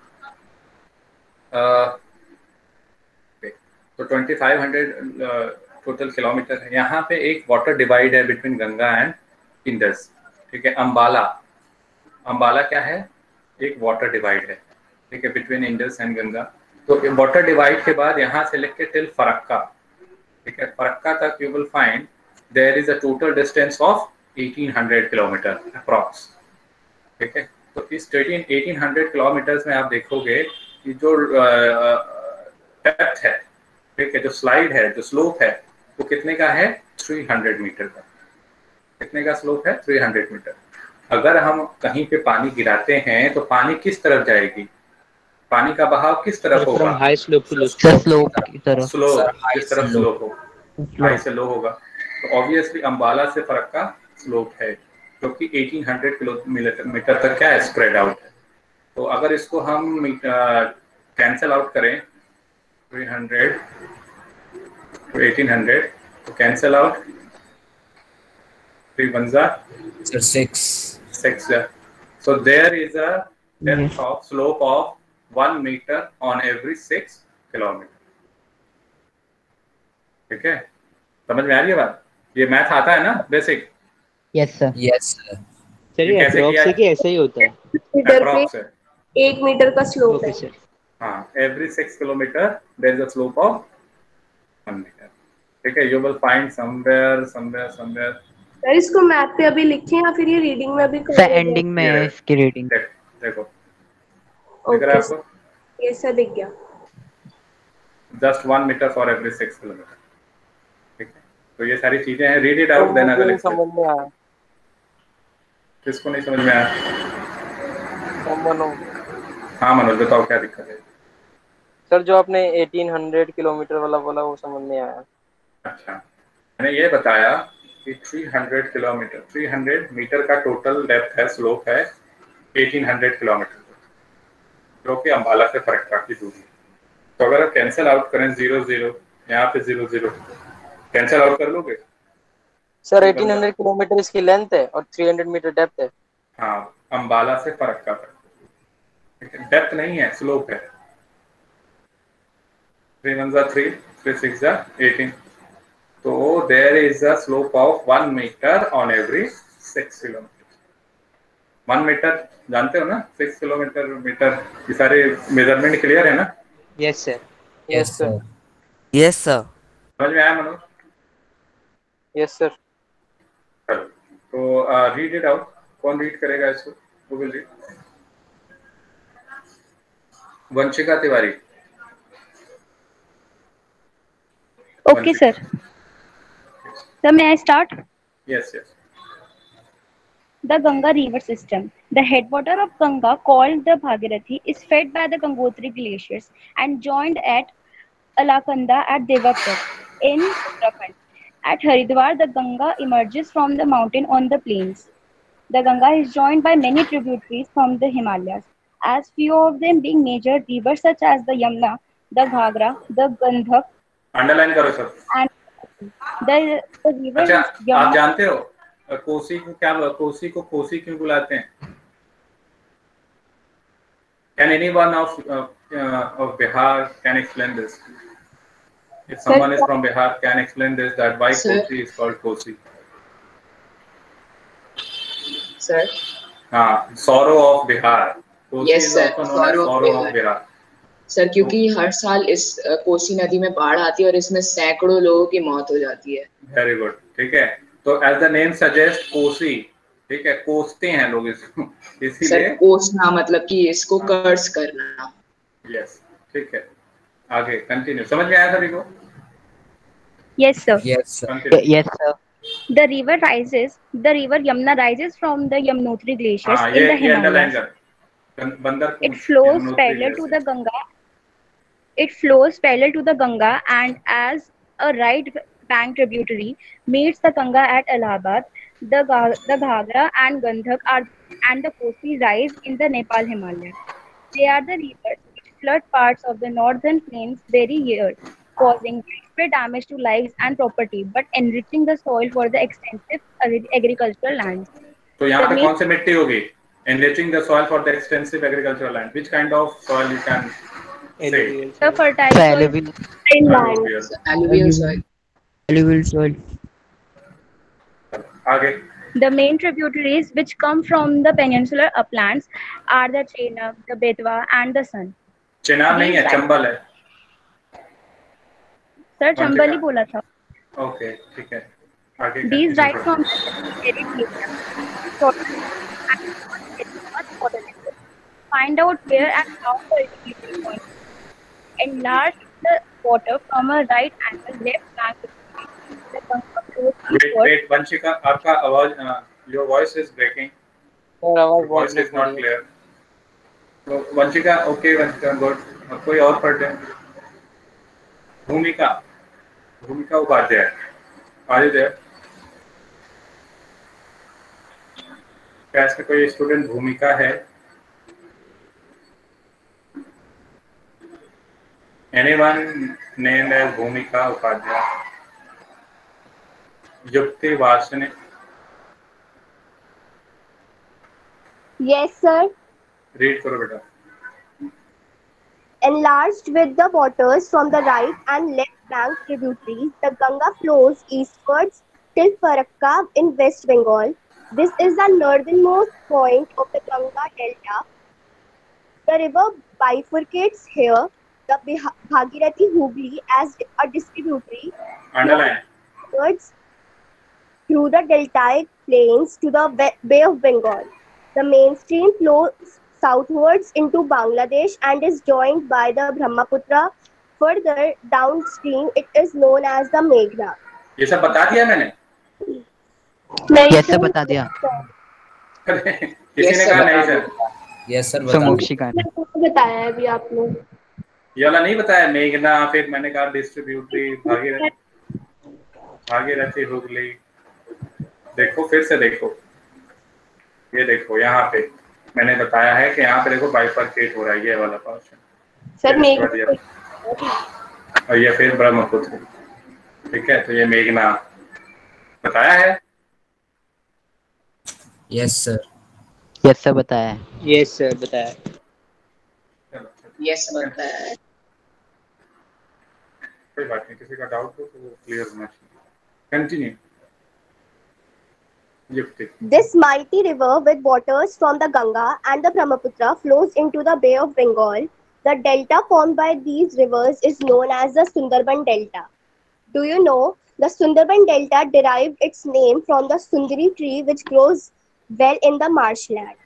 तो 2500 टोटल किलोमीटर है। यहाँ पे एक वाटर डिवाइड है बिटवीन गंगा एंड इंडस। ठीक है, अंबाला क्या है? एक वाटर डिवाइड है। ठीक है, बिटवीन इंडस एंड गंगा। तो वाटर डिवाइड के बाद यहाँ से लेके टिल फरक्का, ठीक है, फरक्का तक you will find there is a total distance of 1800 kilometre approx. ठीक है, तो इस 1800 किलोमीटर्स में आप देखोगे कि जो डेप्थ है, ठीक है, जो स्लाइड है, जो स्लोप है, वो कितने का है? 300 मीटर का। कितने का स्लोप है? 300 मीटर। अगर हम कहीं पे पानी गिराते हैं तो पानी किस तरफ जाएगी? पानी का बहाव किस तरफ होगा? High slope to low slope की तरफ। स्लोप, जिस तरफ स्लोप हो, हाई से लो होगा। तो ऑब्वियसली अंबाला से फरक्का स्लोप है, क्योंकि 1800 किलोमीटर तक क्या है? स्प्रेड आउट है। तो अगर इसको हम कैंसल आउट करें 300 to 1800, तो cancel out 3 1 6। So there is a depth of slope of 1 meter on every 6 kilometer. ठीक है, समझ में आ रही है बात? ये मैथ आता है ना basic? Yes sir. Yes sir. चलिए कैसे अप्रॉक्स किया है है? कि ऐसे ही होता है? इधर पे Approx है। 1 मीटर का स्लोप ओके है। सर। हाँ, every 6 kilometer there is a slope of 1 meter. ठीक है, you will find somewhere sir इसको मैप पे अभी लिखें या फिर ये रीडिंग में भी कर सर देंगे? एंडिंग में है इसकी रीडिंग। देखो दिख रहा है आपको? ये सर दिख गया। Just 1 meter for every 6 kilometer. ठीक है, तो ये सारी चीजें हैं। रीड इट आउट देन अगर समझ में आया। किसको नहीं समझ में आया? मनोज हाँ मनोज बताओ क्या दिक्कत है? सर, जो आपने 1800 किलोमीटर वाला बोला वो समझ में आया। अच्छा, मैंने ये बताया कि 300 किलोमीटर, 300 मीटर का टोटल डेप्थ है, स्लोप है 1800 किलोमीटर, जो कि अंबाला से फरक्का की दूरी। तो अगर आप कैंसिल आउट करें 0 0, यहाँ पे 0 0 कैंसिल आउट कर लोगे? सर 1800 किलोमीटर इसकी लेंथ है और 300 मीटर डेप्थ है। हाँ, अंबाला से फरक्का तक डेप्थ नहीं है, स्लोप है। 3 1 3, 3 6 18। तो there is a slope of 1 metre on every 6 kilometre. 1 metre जानते हो ना? 6 किलोमीटर मीटर, ये सारे मेजरमेंट क्लियर है ना? Yes sir. Yes sir. Yes sir. समझ में आया मनोज? Yes sir. चलो, तो रीड इट आउट। कौन रीड करेगा इसको? Who will read? Vanshika Tiwari. Okay, sir. So may I start? Yes, yes. The Ganga river system. The headwater of Ganga, called the Bhagirathi, is fed by the Gangotri glaciers and joined at Alaknanda at Devapur in Uttarakhand. At Haridwar, the Ganga emerges from the mountain on the plains. The Ganga is joined by many tributaries from the Himalayas, as few of them being major rivers such as the Yamuna, the Ghagra, the Gandhak, underline करो सब। and the river अच्छा, is आप Yamuna. जानते हो कोसी को क्या, कोसी को कोसी क्यों बुलाते हैं? Can anyone of Bihar can explain this? If someone is from Bihar, can explain this, that why Kosi is called Kosi? Sir. हाँ, sorrow of Bihar. Kosi Yes, is sir. also known as sorrow of Bihar. Sir क्योंकि हर साल इस कोसी नदी में बाढ़ आती है और इसमें सैकड़ों लोगों की मौत हो जाती है। वेरी गुड, ठीक है। तो as the name suggest Kosi, ठीक है, कोसते हैं लोग इसको, इसीलिए सर कोसना मतलब कि इसको कर्स करना। यस, ठीक है। आगे कंटिन्यू, समझ में आया सभी को? Yes, sir. Yes, sir. Continue. Yes, sir. The river Yamuna rises from the Yamunotri glaciers हाँ, in the ये अंडरलाइन Himalayas. कर, बंदर It Poonch flows Yamunotri parallel to जैसे। the Ganga. It flows parallel to the Ganga and as a right bank tributary meets the Ganga at Allahabad. The Ghagra and Gandhak are and the Kosi rise in the Nepal Himalayas. They are the rivers which flood parts of the northern plains very year, causing widespread damage to lives and property, but enriching the soil for the extensive agricultural lands. तो यहाँ The पे main कौन से मिट्टी होगी? Enriching the soil for the extensive agricultural land. Which kind of soil you can say? Alluvial the soil. fertile Sir, soil alluvial. in land. Alluvial. Alluvial soil. Alluvial soil. आगे The main tributaries which come from the peninsular uplands are the Chenab, the Betwa, and the Son. Chenab नहीं है, These Chambal है। Sir, कौन Chambal ही सा? बोला था. Okay, ठीक है। आगे These continue rise करो। from the Mediterranean and water levels. Find out where and how the equilibrium point. Enlarge the water from a right angle left bank. The Ganga flows eastward. Wait, Vanshika, आपका आवाज, your voice is breaking. Sir आवाज Your बहुत voice is break हो not रही है। clear. तो Vanshika, okay Vanshika, good. कोई और पढ़ दे। भूमिका, भूमिका उपाध्याय, आगे दे। क्या इसमें कोई स्टूडेंट भूमिका है? Anyone named as भूमिका उपाध्याय? युक्ति वासने? Yes, sir. रीड करो बेटा। Enlarged with the waters from the right and left bank tributaries, the Ganga flows eastwards till Farakka in West Bengal. This is the northernmost point of the Ganga Delta. The river bifurcates here. The Bhagirathi Hooghly as a distributary underline. flows through the deltaic plains to the Bay of Bengal. The mainstream flows southwards into Bangladesh and is joined by the Brahmaputra. Further downstream, it is known as the Meghna. ये सब बता दिया मैंने? Yes, sir, बता दिया. किसी ने कहा नहीं सर? Yes, sir. सर बता दो। मोक्षिका ने. बताया है अभी आपने. ये वाला नहीं बताया? मेघना, फिर मैंने कहा डिस्ट्रीब्यूटरी, भागीरथी हुगली। देखो फिर से देखो, ये देखो यहाँ पे मैंने बताया है कि यहाँ पे देखो बाइफरकेट हो रहा है ये वाला पोर्शन। सर मेघना और ये फिर ब्रह्मपुत्र, ठीक है। तो ये मेघना बताया है। Yes, sir. Yes, sir, बताया है. Yes, sir, बताया है. Yes, बताया है. कोई बात नहीं, किसी का डाउट हो तो वो क्लियर होना चाहिए। Continue. This mighty river with waters from the Ganga and the Brahmaputra flows into the Bay of Bengal. The delta formed by these rivers is known as the Sundarban Delta. Do you know the Sundarban Delta derived its name from the Sundari tree which grows well in the marshland.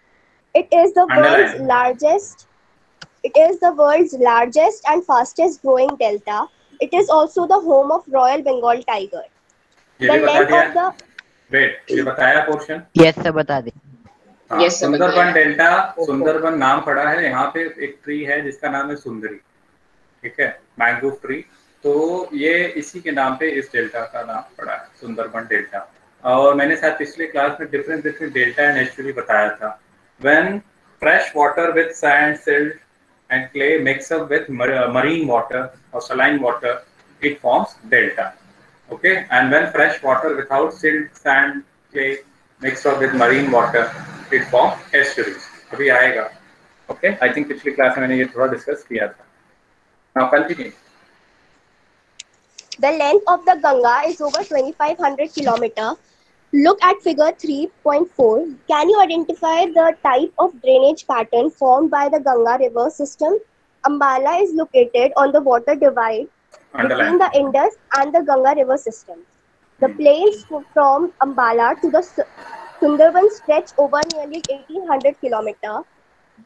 It is the world's largest. It is the world's largest and fastest growing delta. It is also the home of Royal Bengal tiger. The length of the वेट, ये बताया portion? Yes, sir, बता दे. Yes, sir, Sundarban delta, Sundarban नाम पड़ा है। यहाँ पे एक ट्री है जिसका नाम है सुंदरी, ठीक है, मैंग्रोव ट्री। तो ये इसी के नाम पे इस डेल्टा का नाम पड़ा है, सुंदरबन डेल्टा। और मैंने शायद पिछले क्लास में different different delta and estuary बताया था। When fresh water with sand, silt and clay mix up with marine water और saline water, it forms delta. Okay, and when fresh water without silt, sand, clay mixed up with marine water, it forms estuaries. अभी आएगा. Okay, I think पिछली class में मैंने ये थोड़ा discuss किया था. Now continue. The length of the Ganga is over 2,500 kilometers. Look at figure 3.4. Can you identify the type of drainage pattern formed by the Ganga river system? Ambala is located on the water divide between the Indus and the Ganga river system. The plains from Ambala to the Sundarban stretch over nearly 1800 kilometers,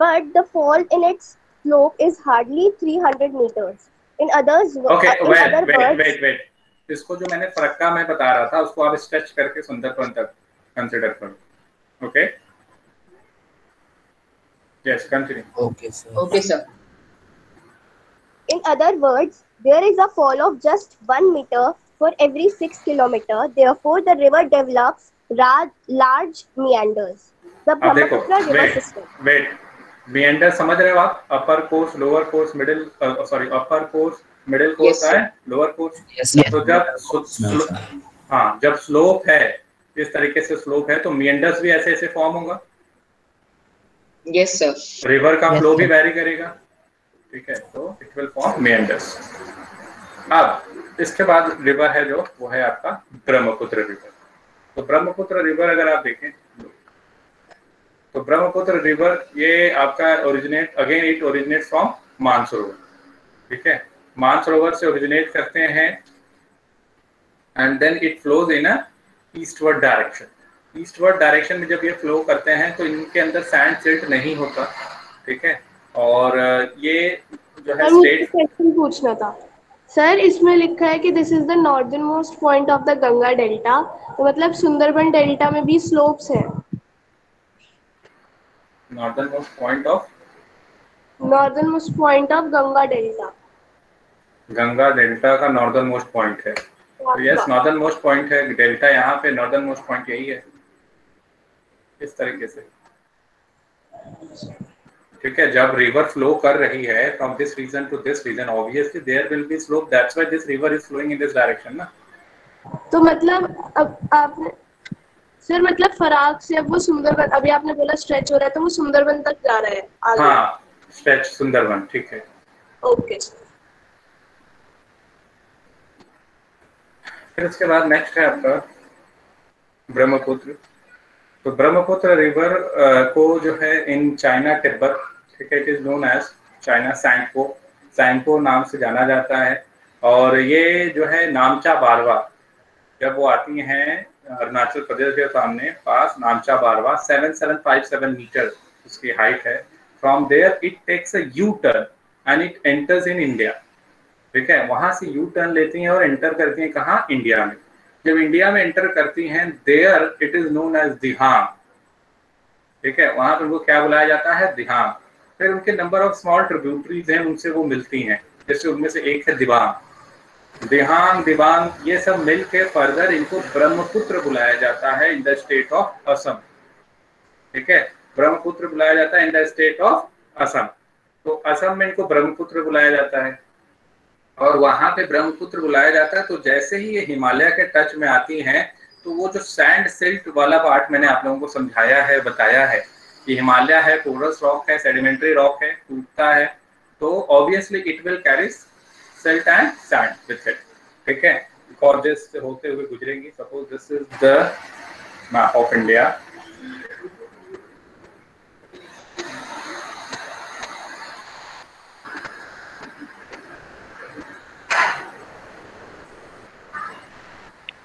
but the fall in its slope is hardly 300 meters. In other words, इसको जो मैंने फरक्का में बता रहा था उसको आप stretch करके सुंदरबन तक कंसीडर करो. Okay, yes, continue. Okay sir. In other words, there is a fall of just 1 meter for every 6 kilometers. Therefore, the river develops large meanders. The Brahmaputra river system. Wait, meander समझ रहे हो आप? Upper course, lower course, upper course, middle course है, lower course. तो जब slope है, इस तरीके से slope है, तो meanders भी ऐसे फॉर्म होगा. Yes sir. रिवर का फ्लो भी वैरी करेगा, ठीक है, तो इट विल फॉर्म मेंडर्स. अब इसके बाद रिवर है जो वो है आपका ब्रह्मपुत्र रिवर. तो ब्रह्मपुत्र रिवर अगर आप देखें तो ब्रह्मपुत्र रिवर ये आपका इट ओरिजिनेट फ्रॉम मानसरोवर. ठीक है, मानसरोवर से ओरिजिनेट करते हैं and then it flows in a eastward direction. Eastward direction में जब ये फ्लो करते हैं तो इनके अंदर सैंड सिल्ट नहीं होता. ठीक है, और ये जो है स्टेट क्वेश्चन पूछना था सर. इसमें लिखा है कि this is the northern most point of the Ganga delta, तो मतलब सुंदरबन डेल्टा में भी स्लोप्स हैं. Northern most point of Ganga delta. Ganga delta का नॉर्दर्न मोस्ट पॉइंट है. तो यस, नॉर्दर्न मोस्ट पॉइंट है डेल्टा. यहाँ पे नॉर्दर्न मोस्ट पॉइंट यही है, इस तरीके से. ठीक है, जब रिवर फ्लो कर रही है from this region to this region, obviously there will be slope. That's why this river is flowing in this direction ना. तो मतलब अब आपने सर मतलब फराग से अब वो सुंदरबन, अभी आपने बोला स्ट्रेच हो रहा है तो वो सुंदरबन तक जा रहा है आगे. हाँ, स्ट्रेच सुंदरबन. ठीक है, ओके. फिर उसके बाद नेक्स्ट है आपका ब्रह्मपुत्र. तो ब्रह्मपुत्र रिवर को जो है इन चाइना तिब्बत, ठीक है, it is known as China Tsangpo नाम से जाना जाता है. और ये जो है नामचा बारवा, जब वो आती हैं अरुणाचल प्रदेश के सामने पास, नामचा बारवा 7757 मीटर उसकी हाइट है. From there it takes a U turn and it enters in India. ठीक है, वहां से यू टर्न लेती हैं और एंटर करती हैं कहाँ? इंडिया में. जब इंडिया में एंटर करती हैं there it is known as Dihang. ठीक है, वहां पर उनको क्या बुलाया जाता है? दिहांग. फिर उनके नंबर ऑफ स्मॉल ट्रिब्यूटरीज हैं, उनसे वो मिलती हैं. जैसे उनमें से एक है दिबांग, दिबांग, ये सब मिल के फर्दर इनको ब्रह्मपुत्र बुलाया जाता है in the state of Assam. ठीक है, ब्रह्मपुत्र बुलाया जाता है in the state of Assam. तो असम में इनको ब्रह्मपुत्र बुलाया जाता है और वहां पे ब्रह्मपुत्र बुलाया जाता है. तो जैसे ही ये हिमालय के टच में आती हैं तो वो जो सैंड सिल्ट वाला पार्ट मैंने आप लोगों को समझाया है, बताया है कि हिमालय है, पोरस रॉक है, सेडिमेंट्री रॉक है, टूटता है, तो obviously it will carry silt and sand with it. ठीक है, गॉर्जेस से होते हुए गुजरेंगी. Suppose this is the map of India.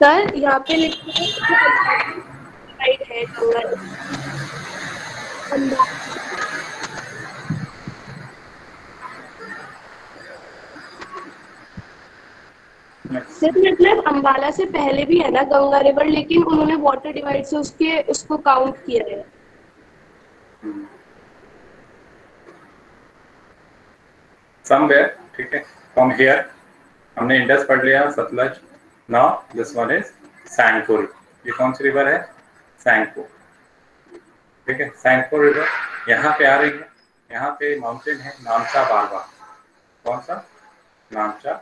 Sir यहाँ पे लिखा है सर मतलब अम्बाला से पहले भी है ना गंगा रिवर, लेकिन उन्होंने वाटर डिवाइड से उसको काउंट किया है. समवेयर. ठीक है, फ्रॉम हियर हमने इंडस पढ़ लिया, Sutlej. Now this one is Tsangpo. ये कौन सी रिवर है? सैंगपो. ठीक है, सैंगपो रिवर यहाँ पे आ रही है. यहाँ पे माउंटेन है नामचा बारवा. कौन सा? Namcha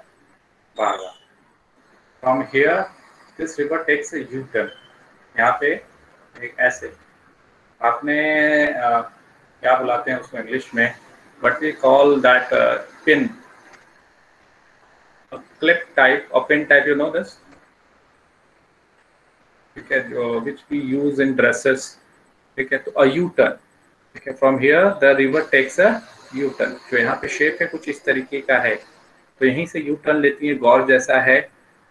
Barwa. From here this river takes a U turn. यहाँ पे एक ऐसे आपने क्या बुलाते हैं उसको इंग्लिश में, but we call that pin, clip type or pin type, you know this? Okay, which we use in dresses. Okay, to a U-turn. Okay, from here the river takes a U turn, जो यहाँ पे shape है कुछ इस तरीके का है, तो यहीं से यू टर्न लेती है, गौर जैसा है।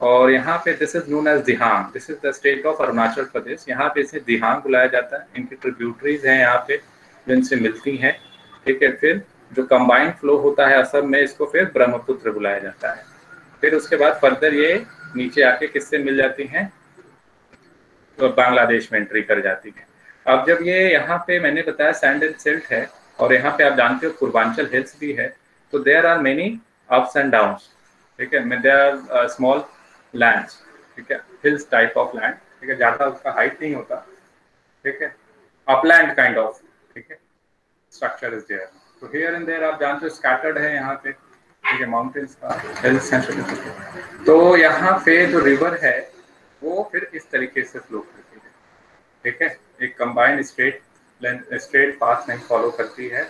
और यहाँ पे this is known as Dihang, this is the state of Arunachal Pradesh. यहाँ पे इसे दिहांग बुलाया जाता है। इनकी ट्रिब्यूटरीज हैं यहाँ पे जिनसे मिलती हैं, ठीक है। फिर जो कंबाइंड फ्लो होता है असम में, इसको फिर ब्रह्मपुत्र बुलाया जाता है। फिर उसके बाद फर्दर ये नीचे आके किससे मिल जाती हैं, तो बांग्लादेश में एंट्री कर जाती है। अब जब ये यहाँ पे मैंने बताया सैंड एंड सिल्ट है, और यहाँ पे आप जानते हो पूर्वांचल हिल्स भी है, तो there are many ups and downs, ठीक है। देयर आर स्मॉल लैंड्स, ठीक है, हिल्स टाइप ऑफ लैंड, ठीक है, ज्यादा उसका हाइट नहीं होता, ठीक है, अपलैंड काइंड ऑफ, ठीक है, स्ट्रक्चर इज देयर। तो हियर एंड देयर आप जानते हो स्कैटर्ड है यहाँ पे, ठीक है, माउंटेन्स का हिल्स हैं। तो यहाँ पे जो रिवर है वो फिर इस तरीके से फ्लो करती है, ठीक है, एक कंबाइंड स्ट्रेट पाथ नहीं फॉलो करती है,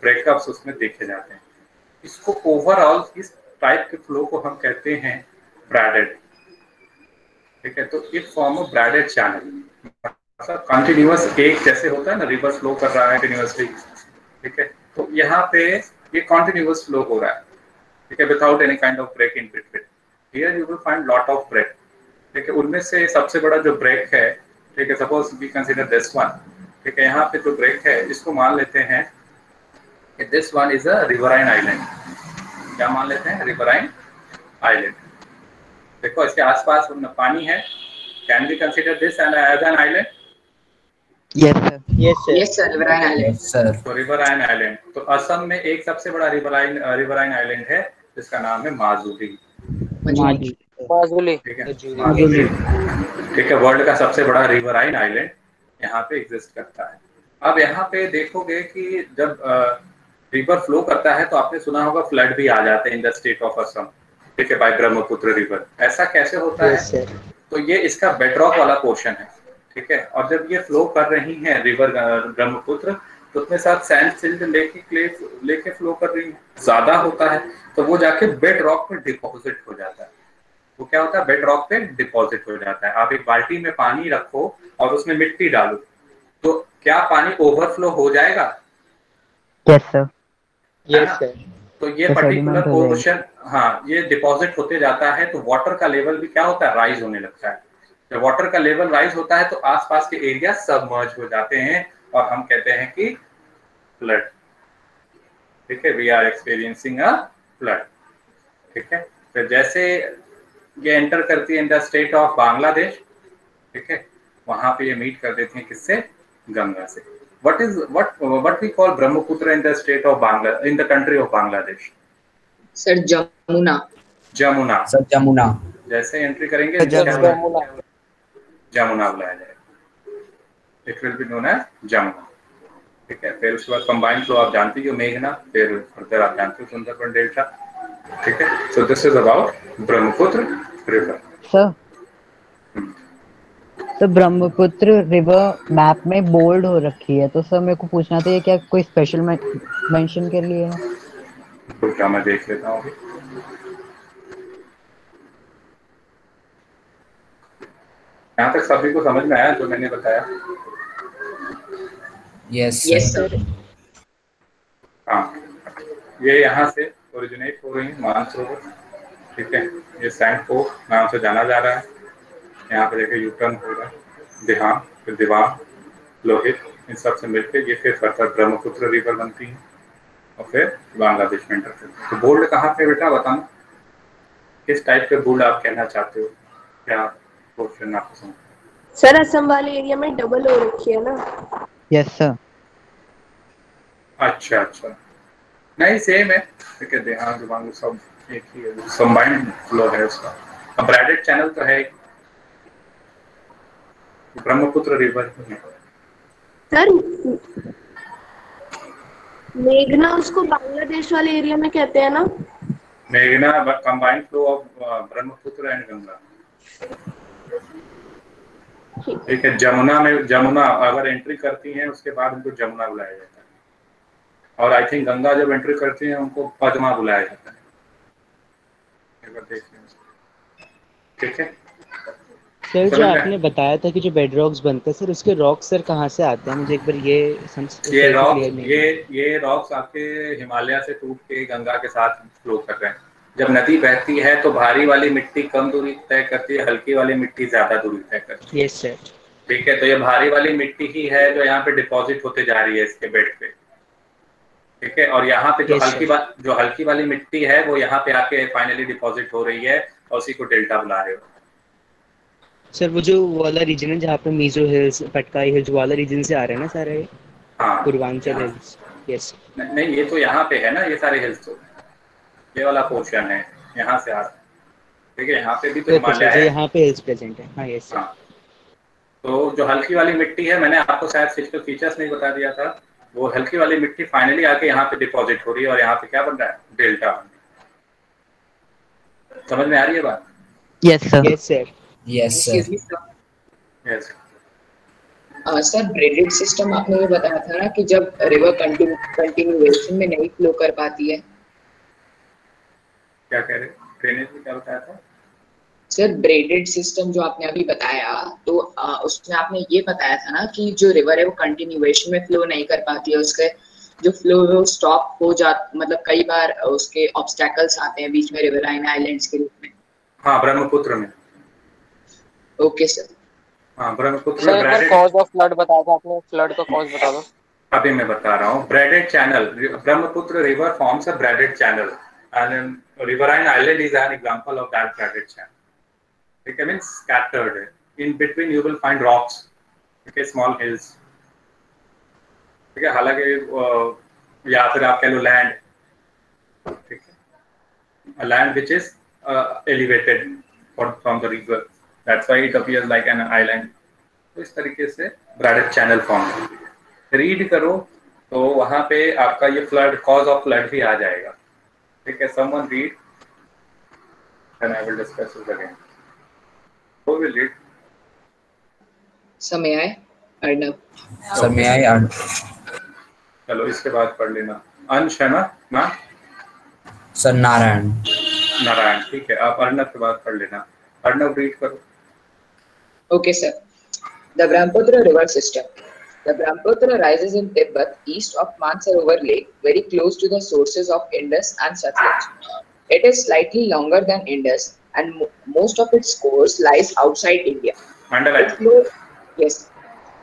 ब्रेकअप्स उसमें देखे जाते हैं। इसको ओवरऑल इस टाइप के फ्लो को हम कहते हैं ब्रैडेड, ठीक है। तो इट फॉर्म ऑफ ब्रैडेड चैनल, मतलब कंटिन्यूअस एक जैसे होता है ना, रिवर फ्लो कर रहा है कंटिन्यूअसली, ठीक है। तो यहाँ पे ये कंटिन्यूअस फ्लो हो रहा है, ठीक है, without any kind of break in between. Here you will find lot of break, ठीक है। उनमें से सबसे बड़ा जो ब्रेक है, ठीक है, suppose we consider this one, ठीक है, यहाँ पे जो ब्रेक है इसको मान लेते हैं कि this one is a riverine island. क्या मान लेते हैं? Riverine island. देखो इसके आसपास पानी है, can we consider this as an island? Yes sir, yes sir, yes sir, riverine island sir. तो रिवराइन आइलैंड, तो असम में एक सबसे बड़ा रिवराइन आइलैंड है जिसका नाम है माजुली, माजुली, ठीक है, माजुली, ठीक है, वर्ल्ड का सबसे बड़ा रिवराइन आइलैंड यहाँ पे एग्जिस्ट करता है। अब यहाँ पे देखोगे कि जब रिवर फ्लो करता है तो आपने सुना होगा फ्लड भी आ जाते हैं इन द स्टेट ऑफ असम, ठीक है, बाय ब्रह्मपुत्र रिवर। ऐसा कैसे होता है? तो ये इसका बेडरॉक वाला पोर्शन है, ठीक है, और जब ये फ्लो कर रही है रिवर ब्रह्मपुत्र, तो उसमें साथ सैंड सिल्ट लेके फ्लो कर रही है, ज्यादा होता है तो वो जाके बेड रॉक पे डिपॉजिट हो जाता है। वो क्या होता है? बेड रॉक पे डिपॉजिट हो जाता है। आप एक बाल्टी में पानी रखो और उसमें मिट्टी डालो, तो क्या पानी ओवरफ्लो हो जाएगा? Yes sir, yes sir. तो ये पर्टिकुलर पोर्शन, हाँ, ये डिपॉजिट होते जाता है, तो वाटर का लेवल भी क्या होता है? राइज होने लगता है। जब वाटर का लेवल राइज होता है तो आसपास के एरिया सबमर्ज हो जाते हैं और हम कहते हैं कि फ्लड, ठीक है, we are experiencing a flood, ठीक है। तो जैसे ये एंटर करती है in the state of Bangladesh, ठीक है, वहां पे ये मीट कर देती है किससे? गंगा से। what we call Brahmaputra in the state of Bangladesh, in the country of Bangladesh? Sir Jamuna. Jamuna, sir Jamuna. जैसे एंट्री करेंगे जमुना बुलाया जाएगा, it will be known as Jamuna, ठीक है। फिर उसके बाद कंबाइंड फ्लो आप जानते हो मेघना, फिर फर्दर आप जानते हो सुंदरबन डेल्टा, ठीक है। So this is about Brahmaputra river. Sir Brahmaputra river map में बोल्ड हो रखी है, तो सर मेरे को पूछना था ये क्या कोई स्पेशल मेंशन के लिए है? तो क्या मैं देख लेता हूँ अभी। यहाँ तक सभी को समझ में आया जो मैंने बताया? Yes sir. हाँ, ये यहाँ से ओरिजिनेट हो रही है मानसरोवर, ठीक है, ये सैंड फोक नाम से जाना जा रहा है। यहाँ पे देखिए यूटर्न हो रहा है, दिहांग, फिर दिवांग, लोहित, इन सब से मिलकर ये फिर फर्दर ब्रह्मपुत्र रिवर बनती है और फिर बांग्लादेश में एंटर करती है। तो बोल्ड कहाँ पे बेटा बताना, किस टाइप के बोल्ड आप कहना चाहते हो, क्या क्वेश्चन आपको समझ? सर असम वाले एरिया में डबल हो रखी है ना? Yes sir. अच्छा अच्छा, नहीं सेम है, ठीक है, दिहांग दिवांग सब एक ही है, कंबाइंड फ्लो है उसका। अब ब्रैडेड चैनल तो है ब्रह्मपुत्र रिवर। सर मेघना उसको बांग्लादेश वाले एरिया में कहते हैं ना? मेघना combined flow of Brahmaputra and Ganga, ठीक है। जमुना अगर एंट्री करती हैं उसके बाद उनको जमुना बुलाया जाता है, और आई थिंक गंगा जब एंट्री करती है उनको पद्मा बुलाया जाता है, एक बार देख लें, ठीक है। सर जो आपने बताया था कि जो बेड रॉक्स बनते हैं सर, उसके रॉक्स सर कहाँ से आते हैं? मुझे एक बार ये रॉक्स आपके हिमालय से टूट के गंगा के साथ फ्लो कर रहे हैं। जब नदी बहती है तो भारी वाली मिट्टी कम दूरी तय करती है, हल्की वाली मिट्टी ज्यादा दूरी तय करती है। Yes sir. ठीक है, तो ये भारी वाली मिट्टी ही है जो यहाँ पे डिपॉजिट होते जा रही है इसके बेड पे। ठीक है, और यहाँ पे जो हल्की वाली मिट्टी है वो यहाँ पे आके फाइनली डिपॉजिट हो रही है और उसी को डेल्टा बुला रहे हो। सर वो जो वाला रीजन है जहाँ पे मीजो हिल्स, पटकाई हिल्स वाला रीजन से आ रहे हैं ना सारे? हाँ, पूर्वांचल हिल्स। यस। नहीं, ये तो यहाँ पे है ना, ये सारे हिल्स तो ये वाला पोर्शन है, यहाँ से आ रहा है। ठीक है, यहाँ पे भी तो हिमालय है, यहाँ पे हिल्स प्रेजेंट है। हाँ यस सर। तो जो हल्की वाली मिट्टी है, मैंने आपको शायद फिजिकल फीचर्स नहीं बता दिया था, वो हल्की वाली मिट्टी फाइनली आके यहाँ पे डिपॉजिट हो रही है और यहाँ पे क्या बन रहा है? डेल्टा। समझ में आ रही है बात? Yes sir. Yes sir. Yes sir. Yes sir, braided system आपने ये बताया था ना कि जब रिवर कंटिन्यूएशन में नहीं फ्लो कर पाती है। क्या कह रहे? ड्रेनेज में क्या बताया था सर? ब्रेडेड सिस्टम जो आपने अभी बताया, तो उसमें आपने ये बताया था ना कि जो रिवर है वो कंटिन्यूएशन में फ्लो नहीं कर पाती है, उसके जो फ्लो है वो स्टॉप हो जाता, मतलब कई बार उसके ऑब्स्टैकल्स आते हैं बीच में रिवराइन आइलैंड्स के रूप में। हाँ, ब्रह्मपुत्र में। Okay sir. हाँ, ब्रह्मपुत्र में ब्रेडेड कॉज ऑफ फ्लड बताया था आपने, फ्लड का कॉज बता दो। अभी मैं बता रहा हूँ। Braided channel, Brahmaputra river forms a braided channel and riverine island is an example of that braided channel. It means scattered. In between you will find rocks, okay, small hills. ठीक है, हालांकि या फिर आप कह लो लैंड, ठीक है, a land which is elevated from the river. That's why it appears like an island. तो इस तरीके से braided channel form होती है। रीड करो तो वहाँ पे आपका ये फ्लड, कॉज ऑफ फ्लड भी आ जाएगा। ठीक है, someone read and I will discuss it again. Who will read? समय आए अर्नब। समय आए अर्नब। चलो इसके बाद पढ़ लेना। अंश है ना? सर नारायण। नारायण, ठीक है, आप अर्नब के बाद पढ़ लेना। अर्नब रीड करो। Okay sir. The Brahmaputra river system. The Brahmaputra rises in Tibet east of Mansarovar Lake, very close to the sources of Indus and Satluj. It is slightly longer than Indus and most of its course lies outside India.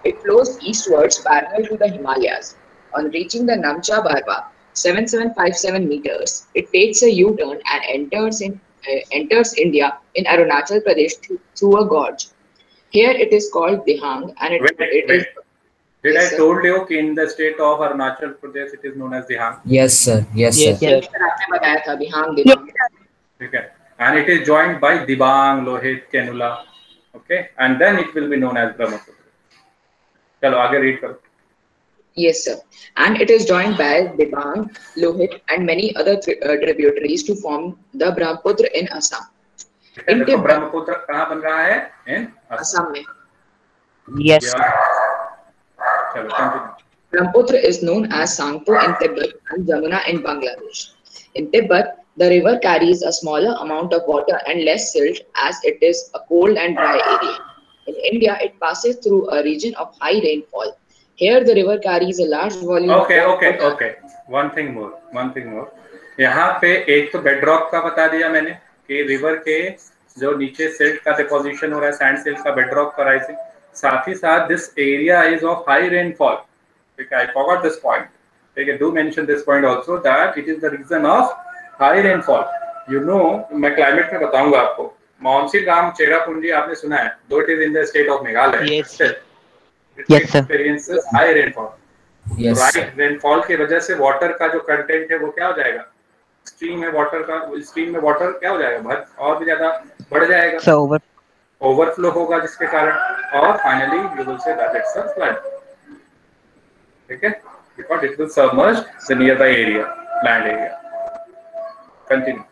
It flows eastwards parallel to the Himalayas. On reaching the Namcha Barwa, 7757 meters, it takes a U-turn and enters India in Arunachal Pradesh through a gorge. Here it is called Dihang and it is. Did I told you कि in the state of Arunachal Pradesh it is known as Dihang? Yes sir. Yes sir. Yes sir, आपने बताया था Dihang, Dihang. ठीक है, and it is joined by Dibang, Lohit, Kenula, okay, and then it will be known as Brahmaputra. चलो आगे read करो। Yes sir, and it is joined by Dibang, Lohit, and many other tributaries to form the Brahmaputra in Assam. तो ब्रह्मपुत्र कहाँ बन रहा है? इन असम में। Yes. चलो continue. Brahmaputra is known as Sangpo in Tibet and Jamuna in Bangladesh. In Tibet, the river carries a smaller amount of water and less silt as it is a cold and dry area. In India, it passes through a region of high rainfall. Here, the river carries a large volume. Okay. One thing more. यहाँ पे एक तो bedrock का बता दिया मैंने कि river के जो नीचे सिल्ट का डिपोजिशन हो रहा है, सैंड सिल्ट का, बेडरॉक का राइजिंग, साथ ही साथ this area is of high rainfall. ठीक है, आई फॉरगॉट दिस पॉइंट। ठीक है, do mention this point also that it is the region of high rainfall. You know, मैं क्लाइमेट में बताऊंगा आपको। माउंसीगाम, चेरापूंजी आपने सुना है, though it is in the state of Meghalaya. Yes sir. Experiences high rainfall. Right, rainfall की वजह से वाटर का जो कंटेंट है वो क्या हो जाएगा? स्ट्रीम में वाटर क्या हो जाएगा? और भी ज्यादा बढ़ जाएगा, ओवरफ्लो होगा, जिसके कारण और finally you will say that it's a flood. ठीक है, because it will submerge the nearby area, land area. Continue.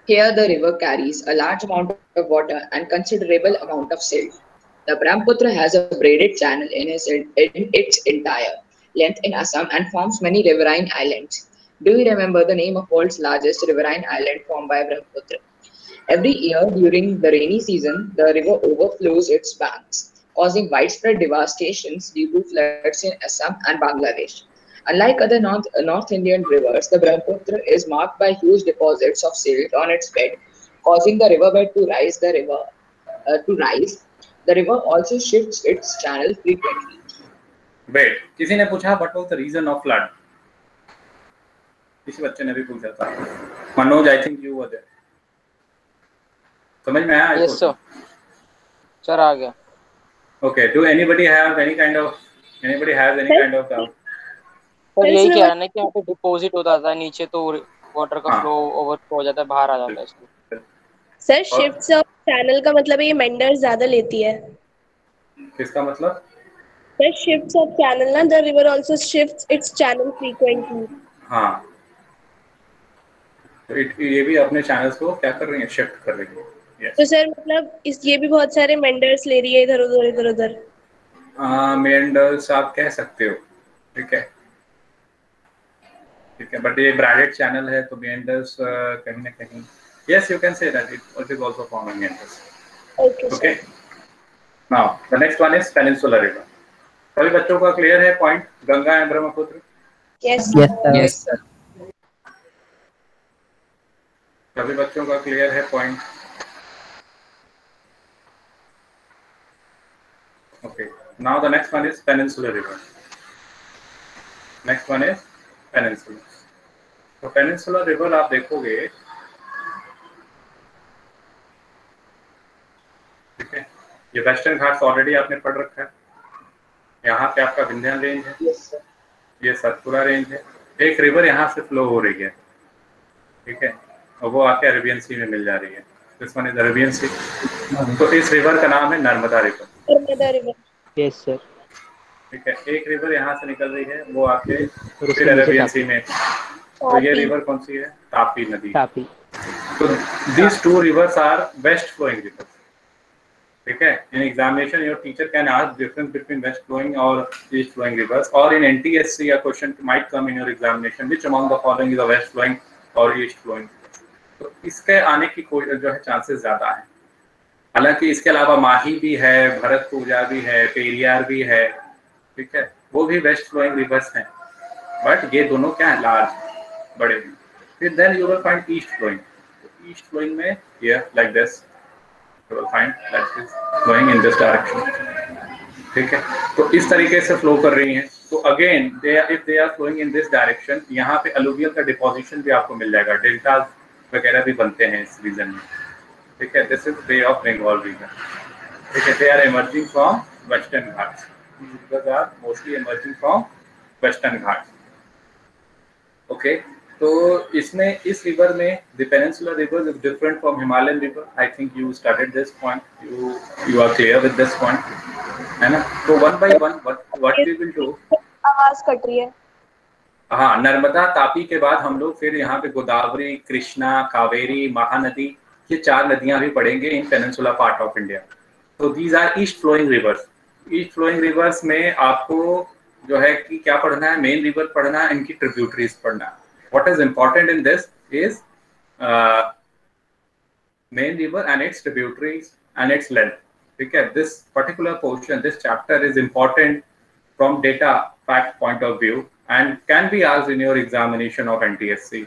Here the river carries a large amount of water and considerable amount of silt. The Brahmaputra has a braided channel in its entire length in Assam and forms many riverine islands. Do you remember the name of world's largest riverine island formed by Brahmaputra? Every year during the rainy season, the river overflows its banks, causing widespread devastations due to floods in Assam and Bangladesh. Unlike other North Indian rivers, the Brahmaputra is marked by huge deposits of silt on its bed, causing the riverbed to rise. The river also shifts its channel frequently. Wait, किसी ने पूछा what was the reason of flood? किसी बच्चे ने भी पूछा था. Manoj, I think you were there. समझ में आया? Yes sir. सर आ गया. Okay. Do anybody has any kind of doubt? Sir यही कह रहा है कि यहाँ पे डिपॉजिट होता था नीचे, तो वाटर का फ्लो ओवरफ्लो हो जाता है, बाहर आ जाता है इसको. सर शिफ्ट्स ऑफ चैनल का मतलब है ये मेंडर ज्यादा लेती है. किसका मतलब? सर शिफ्ट्स ऑफ चैनल ना, the river also shifts it's channel frequently. हाँ, तो ये भी अपने चैनल्स को क्या कर रही है, शिफ्ट कर रही है. Yes. तो सर मतलब ये भी बहुत सारे मेंडर्स ले रही है इधर उधर. मेंडर्स आप कह सकते हो, ठीक है, बट ये ब्रैडेड चैनल है तो मेंडर्स कहीं ना कहीं. Yes, you can say that it is also forming meanders. Okay. Now the next one is peninsular river. सभी बच्चों का क्लियर है point Ganga and Brahmaputra? Yes sir. सभी बच्चों का क्लियर है point? Okay. Now the next one is peninsular river. Next one is peninsular. तो peninsular river आप देखोगे, ठीक है, ये वेस्टर्न घाट्स ऑलरेडी आपने पढ़ रखा है. यहाँ पे आपका विंध्याचल रेंज है, ये सतपुरा रेंज है. एक रिवर यहाँ से फ्लो हो रही है, ठीक है, और वो आके अरेबियन सी में मिल जा रही है. दिस वन इज अरेबियन सी. तो इस रिवर का नाम है नर्मदा रिवर. Yes sir. ठीक है, एक रिवर यहाँ से निकल रही है, वो आके फिर अरेबियन सी में. तो ये रिवर कौन सी है? तापी नदी. तापी. तो these two rivers are west flowing rivers. ठीक है, in examination your teacher can ask difference between west flowing or east flowing rivers, or in NTSC a question might come in your examination, which among the following is a west flowing or east flowing. तो इसके आने की जो है chances ज्यादा है. हालांकि इसके अलावा माही भी है, भरतपुजा भी है, पेरियार भी है, ठीक है, वो भी वेस्ट फ्लोइंग रिवर्स हैं, बट ये दोनों क्या है, लार्ज, बड़े. फिर then you will find east flowing. East flowing में here like this you will find that is flowing in this direction. ठीक है, तो इस तरीके से फ्लो कर रही हैं. तो again if they are flowing in this direction, यहाँ पे अलुवियल का डिपोजिशन भी आपको मिल जाएगा, डेल्टा वगैरह भी बनते हैं इस रीजन में. ठीक है, this is Bay of Bengal region. ठीक है, they are emerging from western Ghats. These are mostly emerging from western Ghats. Okay, तो इसमें इस river में the peninsular river is different from Himalayan river. I think you studied this point. You are clear with this point, है ना? तो one by one what we will do. आवाज cut रही है. हाँ, नर्मदा तापी के बाद हम लोग फिर यहाँ पे गोदावरी, कृष्णा, कावेरी, महानदी, ये 4 नदियां भी पढ़ेंगे in peninsula part of India. तो these are east flowing rivers. East flowing rivers में आपको जो है कि क्या पढ़ना है, मेन रिवर पढ़ना है, इनकी ट्रिब्यूटरीज पढ़ना है. What is important in this is main river and it's tributaries and its length. ठीक है, this particular portion, this chapter is important from data fact point of view and can be asked in your examination of NTSC.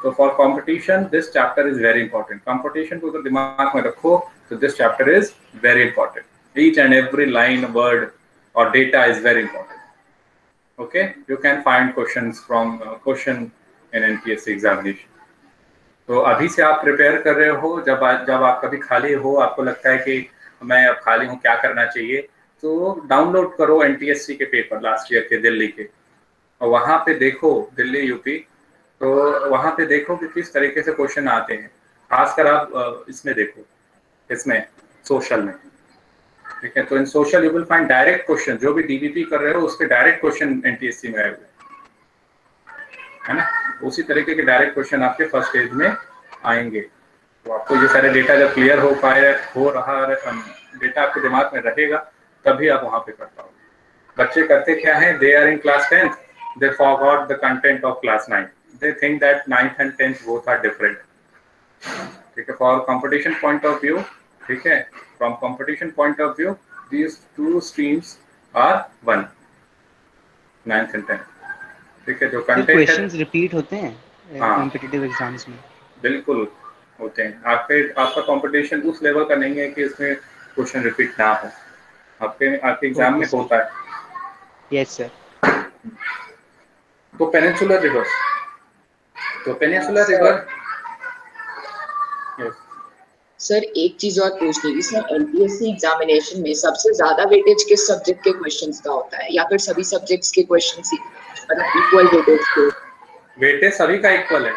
तो for competition this chapter is very important. Competition को अगर दिमाग में रखो तो this chapter is very important. Each and every line, word or data is very important. Okay, you can find questions from question in NTSC examination. तो अभी से आप प्रिपेयर कर रहे हो, जब आप कभी खाली हो, आपको लगता है कि मैं अब खाली हूँ, क्या करना चाहिए, तो डाउनलोड करो NTSC के पेपर लास्ट ईयर के दिल्ली के, और वहाँ पे देखो, दिल्ली यूपी, तो वहाँ पे देखो कि किस तरीके से क्वेश्चन आते हैं. खासकर आप इसमें देखो, इसमें सोशल में. ठीक है, तो in social you will find direct question. जो भी डीबीपी कर रहे हो उसके डायरेक्ट क्वेश्चन NTSC में आए हुए, है ना. उसी तरीके के डायरेक्ट क्वेश्चन आपके फर्स्ट स्टेज में आएंगे. तो आपको ये सारे डेटा जब क्लियर हो रहा डेटा आपके दिमाग में रहेगा, तभी आप वहां पे कर पाओगे. बच्चे करते क्या है, they are in class 10th, they forgot the content of class 9. They think that 9th and 10th both are different. ठीक है, for competition point of view, ठीक है, from competition point of view these two streams are one, 9th and 10th, ठीक है। जो content questions repeat होते हैं हाँ, कॉम्पिटिटिव एग्जाम्स में? बिल्कुल होते हैं। आपका कंपटीशन उस लेवल का नहीं है कि इसमें क्वेश्चन रिपीट ना हो, आपके एग्जाम में होता है। Yes sir. तो पेनिनसुलर रिवर, सर एक चीज और पूछनी थी सर, एनटीएससी एग्जामिनेशन में सबसे ज्यादा वेटेज किस सब्जेक्ट के क्वेश्चंस का होता है, या फिर सभी सब्जेक्ट्स के क्वेश्चंस ही मतलब इक्वल वेटेज के? वेटेज सभी का इक्वल है।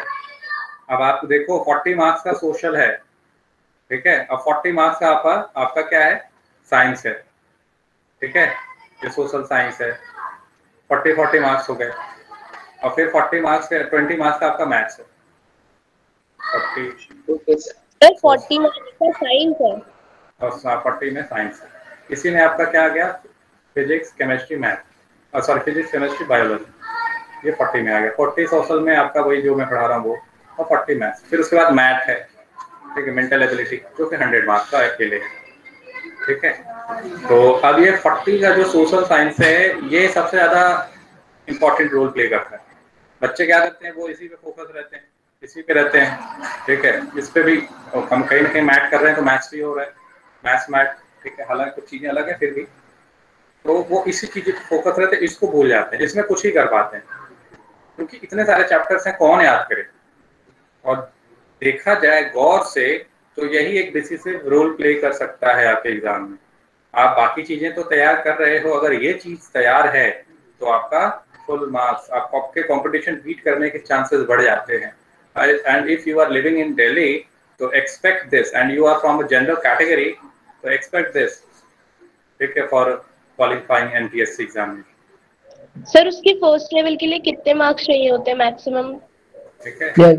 अब आप देखो 40 मार्क्स का सोशल है, ठीक है, अब 40 मार्क्स का आपका क्या है, साइंस है, ठीक है, ये सोशल साइंस है, 40 मार्क्स हो गए। और फिर 40 मार्क्स का 20 मार्क्स का आपका मैथ्स है, 40 40 मार्क्स का साइंस है और 40 में साइंस है। इसी में आपका क्या आ गया, physics chemistry math, sorry physics chemistry biology, ये 40 में आ गया। 40 सोशल में आपका वही जो मैं पढ़ा रहा हूँ वो, और 40 मैथ्स। फिर उसके बाद मैथ है, ठीक है, मेंटल एबिलिटी जो कि 100 मार्क्स का अकेले है, ठीक है। तो अब ये 40 का जो सोशल साइंस है ये सबसे ज्यादा इंपॉर्टेंट रोल प्ले करता है। बच्चे क्या करते हैं, वो इसी पे फोकस रहते हैं, इसी पे रहते हैं, ठीक है। इस पे भी हम कहीं ना कहीं मैथ कर रहे हैं तो मैथ्स भी हो रहा है, मैथ, ठीक है, हालांकि कुछ चीजें अलग है फिर भी, तो वो इसी चीज पे फोकस रहते हैं, इसको भूल जाते हैं, इसमें कुछ ही कर पाते हैं क्योंकि इतने सारे चैप्टर्स हैं, कौन याद करे। और देखा जाए गौर से तो यही एक डिसिसिव रोल प्ले कर सकता है आपके एग्जाम में। आप बाकी चीजें तो तैयार कर रहे हो, अगर ये चीज तैयार है तो आपका फुल मार्क्स, आपके कंपटीशन बीट करने के चांसेस बढ़ जाते हैं। And if you are living in Delhi तो expect this, and you are from a general category तो एक्सपेक्ट दिस, ठीक है, for qualifying NTSC examination. Sir उसके फर्स्ट लेवल के लिए कितने मार्क्स चाहिए होते हैं मैक्सिमम? ठीक है,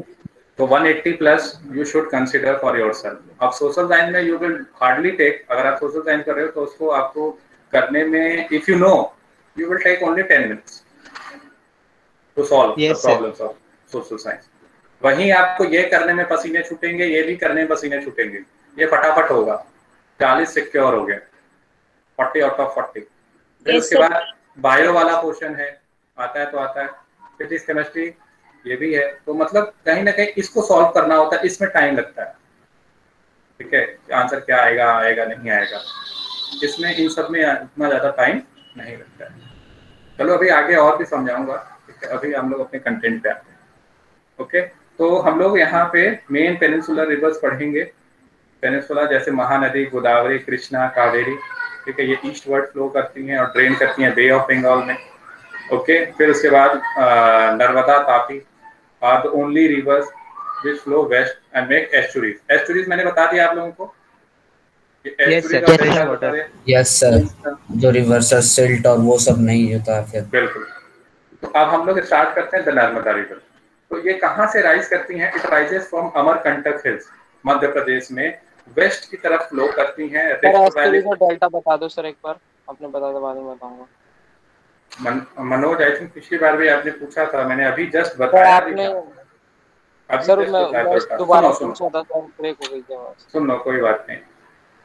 तो 180 plus you should consider for yourself. अब सोशल साइंस में यू विल हार्डली टेक, अगर आप सोशल साइंस कर रहे हो तो उसको आपको करने में if you know you will take only 10 minutes to solve the problems of social science. वहीं आपको ये करने में पसीने छूटेंगे, ये भी करने में पसीने छूटेंगे, ये फटाफट होगा, 40 सिक्योर हो गया, 40 आउट ऑफ 40। फिर उसके बाद बायो वाला पोर्शन है, आता है तो आता है, फिजिक्स केमिस्ट्री ये भी है, तो मतलब कहीं ना कहीं इसको सॉल्व करना होता है, इसमें टाइम लगता है, ठीक है, आंसर क्या आएगा आएगा नहीं आएगा, इसमें इन सब में इतना ज्यादा टाइम नहीं लगता है। चलो अभी आगे और भी समझाऊंगा, ठीक है, अभी हम लोग अपने कंटेंट पे आते हैं। ओके, तो हम लोग यहाँ पे मेन पेनिनसुलर रिवर्स पढ़ेंगे। पेनिनसुला जैसे महानदी, गोदावरी, कृष्णा, कावेरी, ठीक है, ये ईस्टवर्ड फ्लो करती हैं और ड्रेन करती हैं बे ऑफ बंगाल में। ओके, फिर उसके बाद Narmada, Tapi are the only rivers which flow west and make estuaries. Estuaries मैंने बता दिया आप लोगों को, यस सर, जो रिवर्सल सिल्ट और वो सब नहीं होता फिर। बिल्कुल। तो अब हम लोग स्टार्ट करते हैं द नर्मदा रिवर। तो ये कहाँ से राइज करती हैं? It rises from Amarkantak hills, Madhya Pradesh में, वेस्ट की तरफ फ्लो करती हैं। डेल्टा बता दो सर एक बार, आपने बता दो, बाद में बताऊंगा। मनोज, आई थिंक पिछली बार भी आपने पूछा था, मैंने अभी जस्ट बताया आपने सर, मैं दोबारा पूछा था तो ब्रेक हो गई थी। सुन लो, कोई बात नहीं।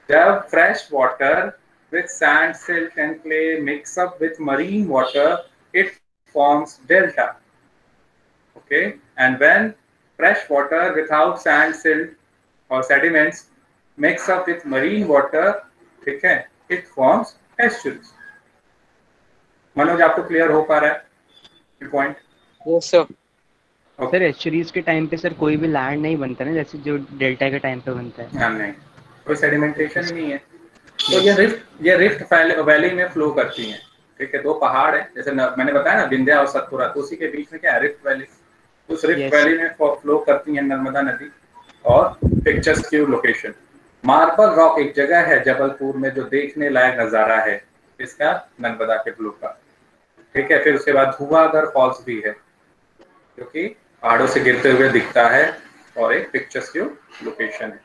जब fresh water with sand, silt and clay mix up with marine water, it forms delta. Okay, and when fresh water without sand, silt or sediments mix up with marine water, ठीक है, it forms estuaries. Manoj, आपको clear हो पा रहा है point? Yes sir. Sir estuaries के time पे sir कोई भी लैंड नहीं बनता ना, जैसे जो डेल्टा के टाइम पे बनता है? हाँ, नहीं, कोई सेडिमेंटेशन ही नहीं है। तो ये रिफ्ट वैली में फ्लो करती हैं, ठीक है। दो पहाड़ है, जैसे मैंने बताया ना, विंध्या और सतपुरा, तो उसी के बीच में क्या है, रिफ्ट वैली। उस रिफ्ट वैली में फ्लो करती है नर्मदा नदी। और पिक्चर्स की लोकेशन, मार्बल रॉक एक जगह है जबलपुर में जो देखने लायक नजारा है इसका, नर्मदा के फ्लो का, ठीक है। फिर उसके बाद धुआंधर फॉल्स भी है जो कि पहाड़ों से गिरते हुए दिखता है और एक पिक्चर्स की लोकेशन है।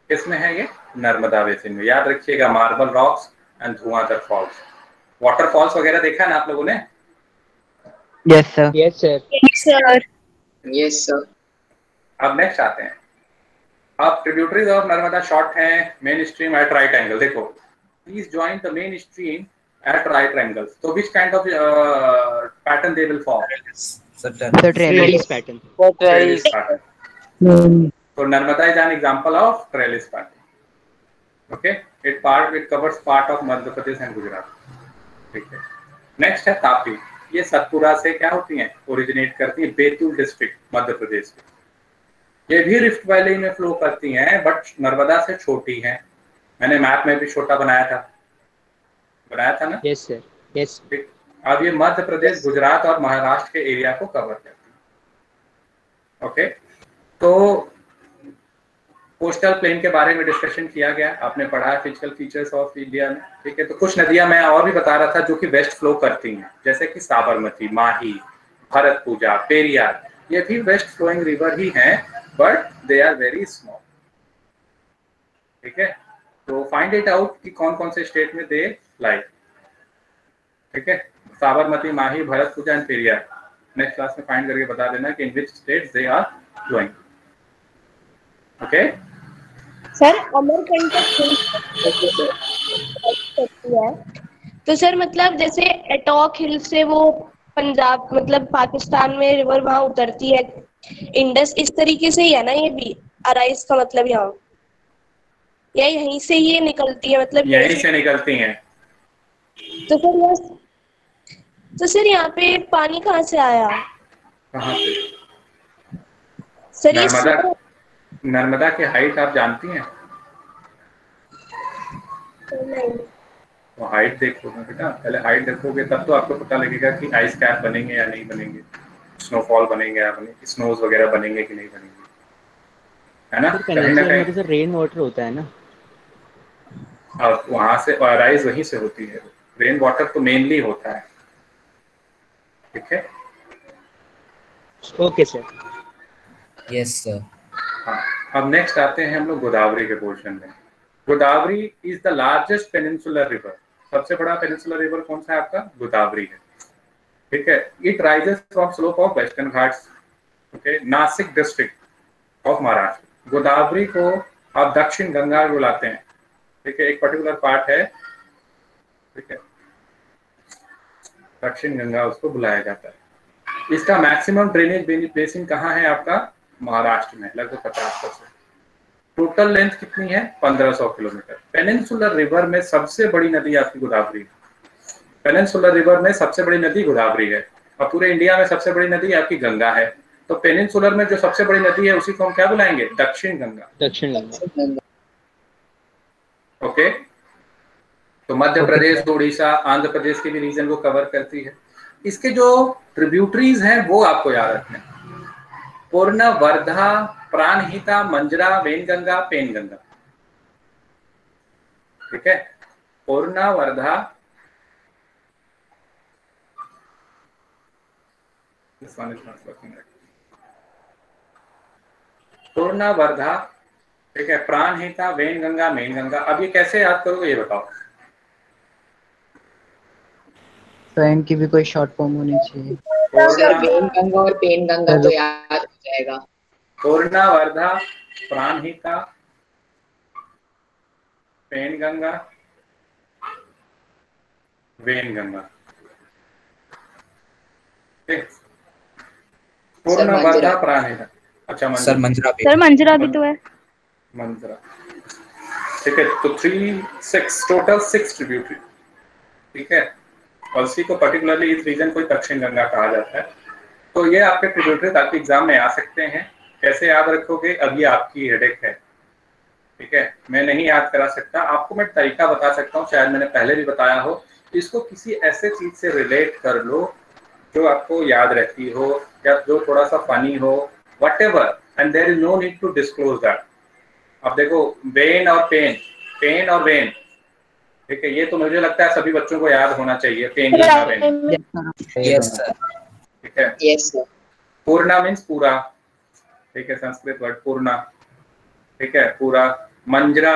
किसमें है ये? नर्मदा बेसिन में। याद रखिएगा, marble rocks and Dhuandhar falls. Waterfalls वगैरह देखा है ना आप लोगों ने? Yes sir. Yes sir. Yes sir. अब नेक्स्ट आते हैं, अब ट्रिब्यूटरीज ऑफ नर्मदा शॉर्ट है main stream at right angle. देखो please join the main stream at right angles. So which kind of pattern they will form? Trellis pattern. Trellis pattern. So Narmada is an example of trellis pattern. Okay, it covers part of Madhya Pradesh and Gujarat. ठीक है। Next है तापी। ये सतपुरा से क्या होती हैं? Originate करती है, बैतूल डिस्ट्रिक्ट मध्य प्रदेश में। ये भी रिफ्ट वैली में फ्लो करती हैं, बट नर्मदा से छोटी हैं। मैंने मैप में भी छोटा बनाया था ना? Yes sir, yes. अब ये मध्य प्रदेश, गुजरात और महाराष्ट्र के एरिया को कवर करती है। ओके, तो कोस्टल प्लेन के बारे में डिस्कशन किया गया, आपने पढ़ा है फिजिकल फीचर्स ऑफ इंडिया में। ठीक है, तो कुछ नदियां मैं और भी बता रहा था जो कि वेस्ट फ्लो करती हैं, जैसे कि साबरमती, माही, भरतपुजा, पेरियार। ये भी वेस्ट फ्लोइंग रिवर ही हैं, but they are very small. ठीक है, तो फाइंड इट आउट कि कौन कौन से स्टेट में दे लाई। ठीक है, Sabarmati, Mahi, Bharathapuzha and Periyar. Next class में फाइंड करके बता देना कि in which states they are flowing. Okay sir, Amarkantak है तो सर मतलब जैसे एटॉक हिल से वो पंजाब मतलब पाकिस्तान में रिवर वहां उतरती है, इंडस, इस तरीके से ही है ना ये भी अराइज का मतलब यहाँ, या यहीं से ये निकलती है? मतलब यहीं से निकलती हैं। तो सर यहाँ पे पानी कहाँ से आया? कहाँ से? सर नर्मदा की हाइट आप जानती हैं? नहीं। तो हाइट देखो ना बेटा, पहले हाइट देखोगे तब तो आपको पता लगेगा कि आइस कैप बनेंगे या नहीं बनेंगे, स्नोफॉल बनेंगे या बनेंगे, स्नोज वगैरह बनेंगे कि नहीं बनेंगे, है ना? कहीं ना कहीं तो रेन वाटर होता है ना, अब वहां से राइज वहीं से होती है। रेन वाटर तो मेनली होता है। ठीक है, ओके सर। Yes sir. हाँ, अब नेक्स्ट आते हैं हम लोग गोदावरी के पोर्शन में। Godavari is the largest peninsular river. सबसे बड़ा पेनिनसुलर रिवर कौन सा है आपका? गोदावरी है। ठीक है, it rises from slope of western Ghats, okay, Nashik district of Maharashtra. Godavari को आप दक्षिण गंगा बुलाते हैं। ठीक है, एक पर्टिकुलर पार्ट है, ठीक है, दक्षिण गंगा उसको बुलाया जाता है। इसका मैक्सिमम ड्रेनेज बेसिन कहाँ है आपका? महाराष्ट्र में, लगभग 50%। टोटल लेंथ कितनी है? 1500 किलोमीटर। पेनिनसुलर रिवर में सबसे बड़ी नदी आपकी गोदावरी है। पेनिनसुलर रिवर में सबसे बड़ी नदी गोदावरी है, और पूरे इंडिया में सबसे बड़ी नदी आपकी गंगा है। तो पेनिनसुलर में जो सबसे बड़ी नदी है उसी को हम क्या बुलाएंगे? दक्षिण गंगा। दक्षिण गंगा। ओके, तो मध्य प्रदेश, उड़ीसा, आंध्र प्रदेश के भी रीजन को कवर करती है। इसके जो ट्रिब्यूटरीज हैं वो आपको याद रखना है। पूर्णा, वर्धा, प्राणहिता, मंजरा, वेनगंगा, पेनगंगा। ठीक है, पूर्णा, वर्धा, पूर्णा, वर्धा, ठीक है, प्राणहिता, वेनगंगा, मेनगंगा। अब ये कैसे याद करोगे ये बताओ? तो इनकी भी कोई शॉर्ट फॉर्म होनी चाहिए। वेनगंगा और पेनगंगा तो याद हो जाएगा। पूर्णा, वर्धा, प्राणहिता, पेनगंगा, वेनगंगा। पूर्णा, वर्धा, प्राणहिता। अच्छा, सर मंजरा भी। सर मंजरा भी तो है। मंजरा, ठीक है, तो 6 टोटल 6 ट्रिब्यूटरी। ठीक है, और इसी को पर्टिकुलरली इस रीजन को दक्षिण गंगा कहा जाता है। तो ये आपके ट्रिब्यूटरी आपके एग्जाम में आ सकते हैं। कैसे याद रखोगे? अब ये आपकी हेडेक है। ठीक है, मैं नहीं याद करा सकता आपको, मैं तरीका बता सकता हूँ, शायद मैंने पहले भी बताया हो। इसको किसी ऐसे चीज से रिलेट कर लो जो आपको याद रहती हो, या जो थोड़ा सा फनी हो, whatever, and there is no need to disclose that। अब देखो, वेन और पेन, पेन और वेन, ठीक है, ये तो मुझे लगता है सभी बच्चों को याद होना चाहिए। पेन, वेन। Yes sir. ठीक है, यस सर। पूर्णा मीन्स पूरा, ठीक है, संस्कृत वर्ड पूर्णा। ठीक है, पूरा। मंजरा,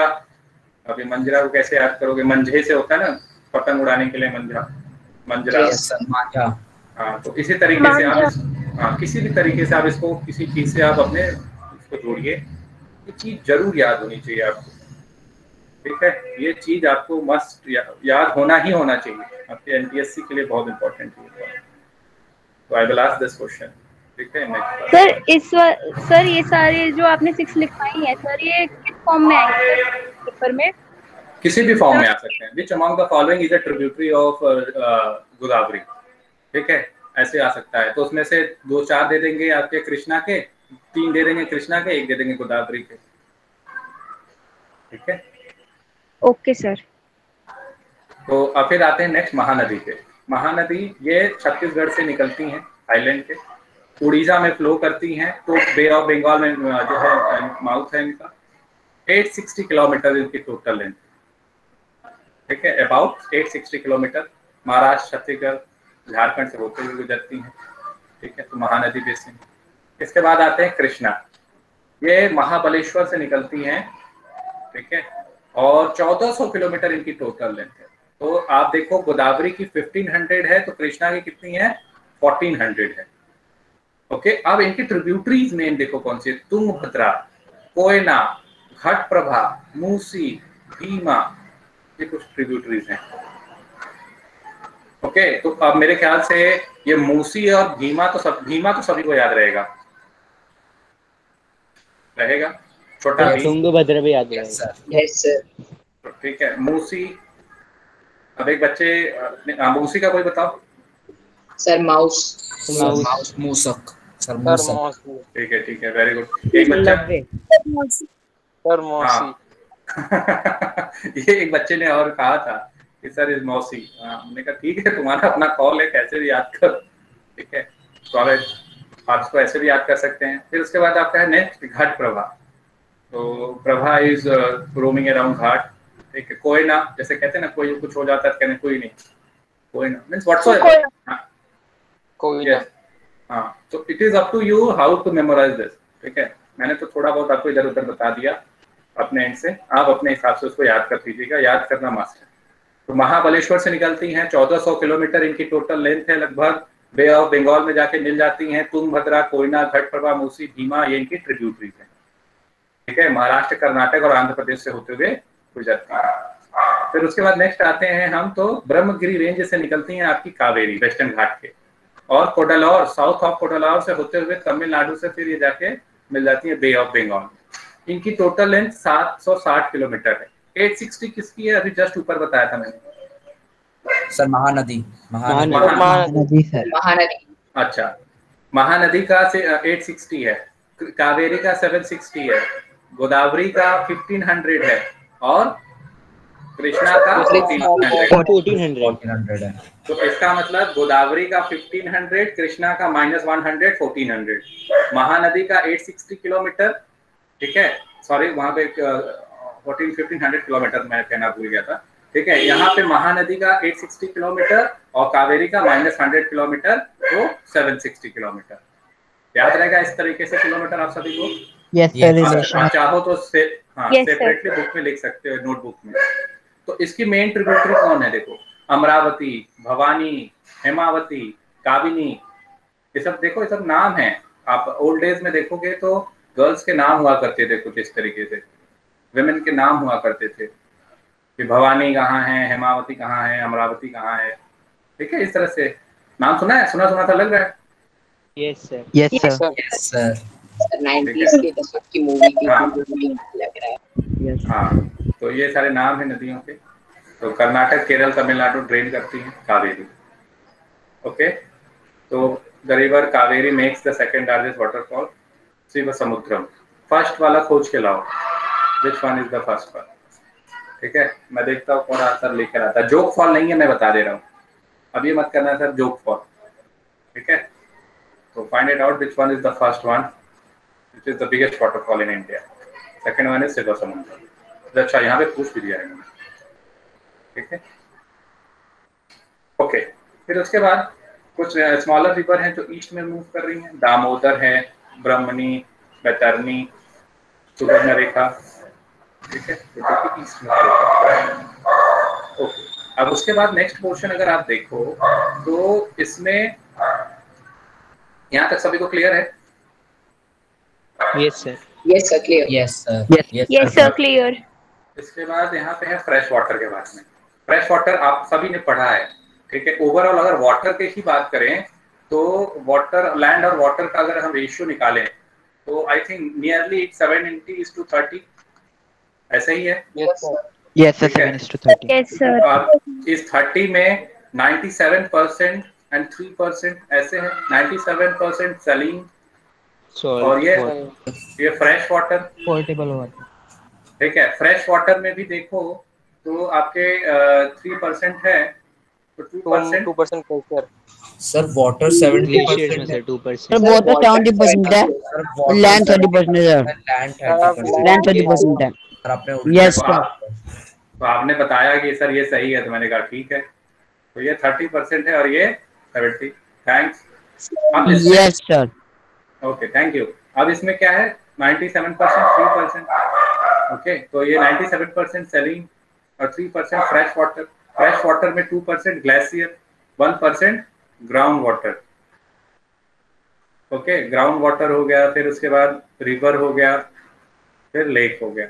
अभी मंजरा को कैसे याद करोगे? मंझे से होता है ना, पतंग उड़ाने के लिए मंजरा, मंजरा। हाँ, तो इसी तरीके से आप किसी भी तरीके से आप इसको किसी चीज से आप अपने इसको जोड़िए। ये चीज जरूर याद होनी चाहिए आपको, ठीक है। ये चीज आपको मस्ट याद होना ही होना चाहिए, आपके एनटीएससी के लिए बहुत इंपॉर्टेंट है। तो I will ask this question, ठीक है। नेक्स्ट सर ये सारे जो आपने 6 लिखवाई है सर, ये किस फॉर्म में आएंगे पेपर में? किसी भी फॉर्म में आ सकते हैं। Which among the following is a tributary of Godavari, ठीक है, ऐसे आ सकता है। तो उसमें से 2-4 दे देंगे आपके कृष्णा के, 3 दे देंगे कृष्णा के, 1 दे देंगे गोदावरी के, ठीक है। Okay sir. तो अब फिर आते हैं नेक्स्ट महानदी पे। महानदी ये छत्तीसगढ़ से निकलती हैं, आइलैंड के, उड़ीसा में फ्लो करती हैं। तो बे ऑफ बंगाल में जो है माउथ है इनका, 860 किलोमीटर इनकी टोटल लेंथ, ठीक है, अबाउट 860 किलोमीटर। महाराष्ट्र, छत्तीसगढ़, झारखंड से होते हुए गुजरती हैं, ठीक है। तो महानदी बेसिन। इसके बाद आते हैं कृष्णा, ये महाबलेश्वर से निकलती हैं, ठीक है, और 1400 किलोमीटर इनकी टोटल लेंथ है। तो आप देखो गोदावरी की 1500 है, तो कृष्णा की कितनी है, 1400 है, ओके। अब इनकी ट्रिब्यूटरीज मेन देखो कौन सी है, तुंगभद्रा, कोयना, घटप्रभा, मूसी, भीमा, ये कुछ ट्रिब्यूटरीज हैं, ओके। तो अब मेरे ख्याल से ये मूसी और भीमा तो सभी को याद रहेगा, छोटा तुंगभद्रा भी याद रहेगा। Yes sir. ठीक है, मूसी। अब एक बच्चे मूसी का कोई बताओ सर। माउस मूसक सर, ठीक है, वेरी गुड। एक बच्चा सर मौसी। ये एक बच्चे ने और कहा था कि सर इज मौसी। हमने कहा ठीक है, तुम्हारा अपना कॉल है, कैसे भी याद करो, ठीक है। स्वागत, आप इसको ऐसे भी याद कर सकते हैं। फिर उसके बाद आपका है नेक्स्ट घाट प्रभा। तो प्रभा इज रोमिंग अराउंड घाट, ठीक है। कोयना, जैसे कहते हैं ना कोई कुछ हो जाता है कहने कोई नहीं, कोयना मींस व्हाटसोएवर, कोयना, हाँ। तो it is up to you how to memorise this, ठीक है। मैंने तो थोड़ा बहुत आपको इधर उधर बता दिया अपने एंड से, आप अपने हिसाब से उसको याद कर दीजिएगा, याद करना मस्ट है। तो महाबलेश्वर से निकलती हैं, 1400 किलोमीटर इनकी टोटल लेंथ है लगभग। बे ऑफ बंगाल में जाके मिल जाती हैं। तुंगभद्रा, कोयना, घटप्रभा, मूसी, भीमा, ये इनकी ट्रिब्यूटरीज है, ठीक है। महाराष्ट्र, कर्नाटक और आंध्र प्रदेश से होते हुए गुजरती है। फिर उसके बाद नेक्स्ट आते हैं हम, तो ब्रह्मगिरी रेंज से निकलती हैं आपकी कावेरी, वेस्टर्न घाट के, और कोडालौर, साउथ ऑफ कोडालौर से होते हुए तमिलनाडु से फिर ये जाके मिल जाती है बे ऑफ बंगाल। इनकी टोटल लेंथ 760 किलोमीटर है। 860 किसकी है, अभी जस्ट ऊपर बताया था मैंने सर, महानदी सर। महानदी, अच्छा, महानदी का 860 है, कावेरी का 760 है, गोदावरी का 1500 है, और कृष्णा का 1400 है। तो इसका मतलब गोदावरी का 1500, कृष्णा का -100, 1400। महानदी का 860 किलोमीटर, ठीक है, सॉरी वहां पे 1500 किलोमीटर मैं कहना भूल गया था, ठीक है। यहाँ पे महानदी का 860 किलोमीटर और कावेरी का -100 किलोमीटर, तो 760 किलोमीटर। याद रहेगा इस तरीके से किलोमीटर आप सभी को? Yes sir. चाहो तो सेपरेटली बुक में लिख सकते हो, नोटबुक में। तो इसकी मेन ट्रिब्यूटरी कौन है, देखो, अमरावती, भवानी, हेमावती, काबिनी, ये सब देखो, ये सब नाम है। आप ओल्ड डेज में देखोगे तो गर्ल्स के नाम हुआ करते थे कुछ इस तरीके से, विमेन के नाम हुआ करते थे कि भवानी कहाँ है, हेमावती कहाँ है, अमरावती कहाँ है, ठीक है। इस तरह से नाम सुना है, सुना था लग रहा है। Yes sir, yes sir. 90s के दशक की मूवी की लग रहा है। हाँ, तो ये सारे नाम है नदियों के। तो कर्नाटक, केरल, तमिलनाडु ड्रेन करती है कावेरी, ओके। तो the river Kaveri makes the second largest waterfall, Shivasamudram. First वाला खोज के लाओ, which one is the first one, ठीक है। मैं देखता हूँ कौन आंसर लेकर आता है। जोग फॉल नहीं है, मैं बता दे रहा हूँ, अब ये मत करना सर जोग फॉल, ठीक है। तो find it out which one is the first one, which is the biggest waterfall in India. Second one is Shivasamudram. अच्छा, यहाँ पे पूछ भी दिया है, ठीक है, ओके। फिर उसके बाद कुछ स्मॉलर रिवर हैं जो ईस्ट में मूव कर रही हैं। दामोदर है, ब्रह्मणी, बैतरणी, सुवर्णरेखा, ठीक है, तो ईस्ट में ओके। अब उसके बाद नेक्स्ट पोर्शन अगर आप देखो तो इसमें यहाँ तक सभी को क्लियर है? Yes sir. Yes sir, clear. Yes sir. Yes sir, clear. इसके बाद यहाँ पे है फ्रेश वाटर के बारे में। फ्रेश वाटर आप सभी ने पढ़ा है, ठीक है। ओवरऑल अगर वाटर की ही बात करें तो वाटर, लैंड और वाटर का अगर हम रेशियो निकालें तो आई थिंक नियरली 70:30, ऐसा ही है। Yes sir, 7:30. Yes sir. और इस 30 में 97% एंड 3% ऐसे है। 97% सैलिन और ये फ्रेश वाटर, पोर्टेबल वाटर, ठीक है। फ्रेश वाटर में भी देखो तो आपके 3% है, तो 2% प्रेशर। सर वाटर 70% है। 2%. सर वाटर 70% है, लैंड 30% है, लैंड 30% है। Yes sir. तो आपने बताया कि सर ये सही है, तो मैंने कहा ठीक है। तो ये 30% है और ये 70। Thanks. Yes sir. Okay, thank you. अब इसमें क्या है, 97% 3%। ओके, तो ये 97% सेलिंग और 3% फ्रेश वाटर। फ्रेश वाटर में 2% glacier, 1% ground water. Okay, ground water हो गया, फिर उसके बाद रिवर हो गया, फिर लेक हो गया,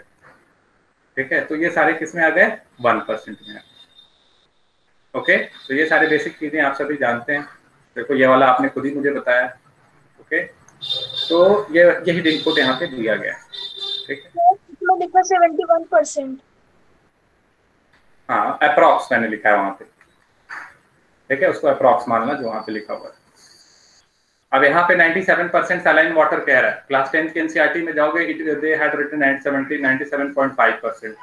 ठीक है। तो ये सारे किस में आ गए, 1% में। ओके, तो ये सारे बेसिक चीजें आप सभी जानते हैं। देखो ये वाला आपने खुद ही मुझे बताया। ओके, तो ये यही इनपुट यहाँ पे दिया गया है, ठीक है। लिखा 71%। हाँ, अप्रॉक्स मैंने लिखा है वहां पे, ठीक है। उसको अप्रॉक्स मानना जो वहां पे लिखा हुआ है। अब यहाँ पे 97% सैलाइन वाटर कह रहा है। क्लास 10 के एनसीईआरटी में जाओगे, they had written 97.5%।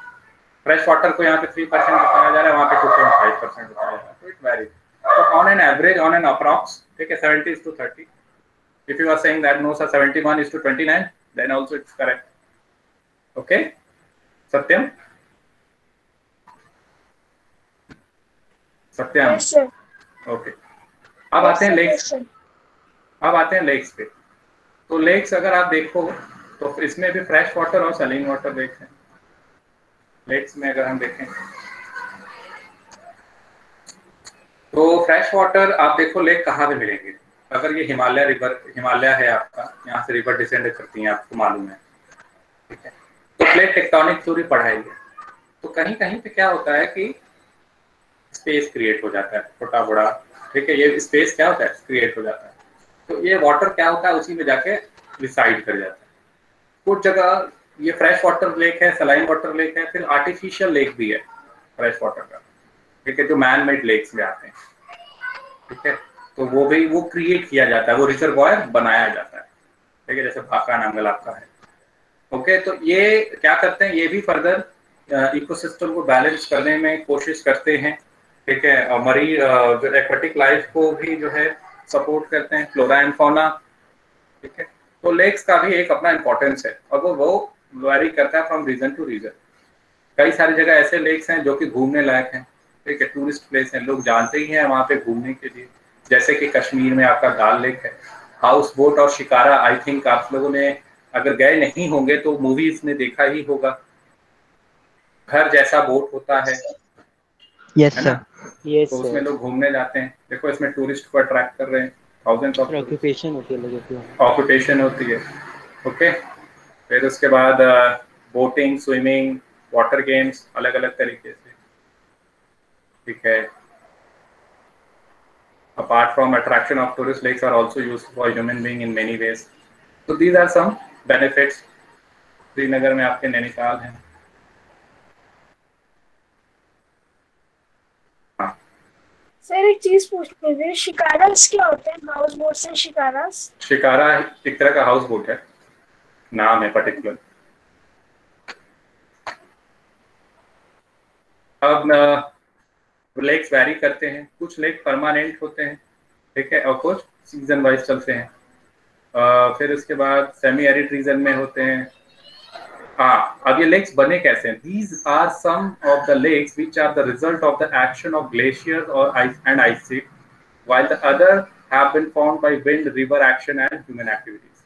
Fresh water को यहाँ पे 3% बताया जा रहा है, वहाँ पे 2.5% बताया जा रहा है। तो इट वेरीज। तो on an average, on an approx, ठीक है, 70:30। If you are saying that no sir 71:29, then also it's correct. Okay, Satyam? Satyam, Yes sir. Okay. अब आते हैं लेक्स। अब आते हैं लेक्स पे। तो लेक्स अगर आप देखो तो इसमें भी फ्रेश वाटर और सैलिन वाटर लेक्स हैं। लेक्स में अगर हम देखें तो फ्रेश वाटर आप देखो लेक कहाँ पे मिलेंगे। अगर ये हिमालय रिवर, हिमालय है आपका, यहाँ से रिवर डिसेंड करती हैं, आपको मालूम है, ठीक है। तो प्लेट टेक्टोनिक थ्योरी पढ़ाई है। तो कहीं कहीं पे क्या होता है कि स्पेस क्रिएट हो जाता है, छोटा बड़ा, ठीक है। ये स्पेस क्या होता है, क्रिएट हो जाता है। तो ये वाटर क्या होता है, उसी में जाके रिसाइड कर जाता है। कुछ जगह ये फ्रेश वाटर लेक है, सलाइन वाटर लेक है, फिर आर्टिफिशियल लेक भी है फ्रेश वाटर का, ठीक है, जो मैन मेड लेक्स में आते हैं, ठीक है। तो वो भी वो क्रिएट किया जाता है, वो रिजर्वॉयर बनाया जाता है, ठीक है, जैसे भाखड़ा नांगल आपका है। ओके, तो ये क्या करते हैं, ये भी फर्दर इकोसिस्टम को बैलेंस करने में कोशिश करते हैं, ठीक है। और मरी जो एक्वेटिक लाइफ को भी जो है सपोर्ट करते हैं, फ्लोरा एंड फौना, ठीक है। तो लेक्स का भी एक अपना इंपॉर्टेंस है और वो वेरी करता है फ्रॉम रीजन टू रीजन। कई सारी जगह ऐसे लेक्स हैं जो कि घूमने लायक हैं, ठीक है, टूरिस्ट प्लेस हैं, लोग जानते ही हैं वहाँ पे घूमने के लिए। जैसे कि कश्मीर में आपका दाल लेक है, हाउस बोट और शिकारा। आई थिंक आप लोगों ने अगर गए नहीं होंगे तो मूवीज में देखा ही होगा, घर जैसा बोट होता है। यस सर, यस तो उसमें लोग घूमने जाते हैं। देखो इसमें टूरिस्ट को अट्रैक्ट कर रहे हैं, थाउजेंड्स ऑफ ऑक्यूपेशन होती है, लोगों की ऑक्यूपेशन होती है। ओके, फिर उसके बाद बोटिंग, स्विमिंग, वाटर गेम्स अलग अलग तरीके से, ठीक है। Apart from attraction of tourist, lakes are also used for human being in many ways. So these are some benefits. Srinagar में आपके नैनीताल हैं। हाँ सर एक चीज पूछनी थी, शिकारास क्या होते हैं? हाउस बोट से शिकारास? शिकारा एक तरह का हाउस बोट है, नाम है पर्टिकुलर। अब लेक्स वैरी करते हैं, कुछ लेक परमानेंट होते हैं, ठीक है, और कुछ सीजन वाइज चलते हैं। फिर उसके बाद सेमी एरिड रीजन में होते हैं। हाँ, अब ये लेक्स बने कैसे हैं? These are some of the lakes which are the result of the action of glaciers or ice and ice sheet, while the other have been formed by wind, river action and human activities.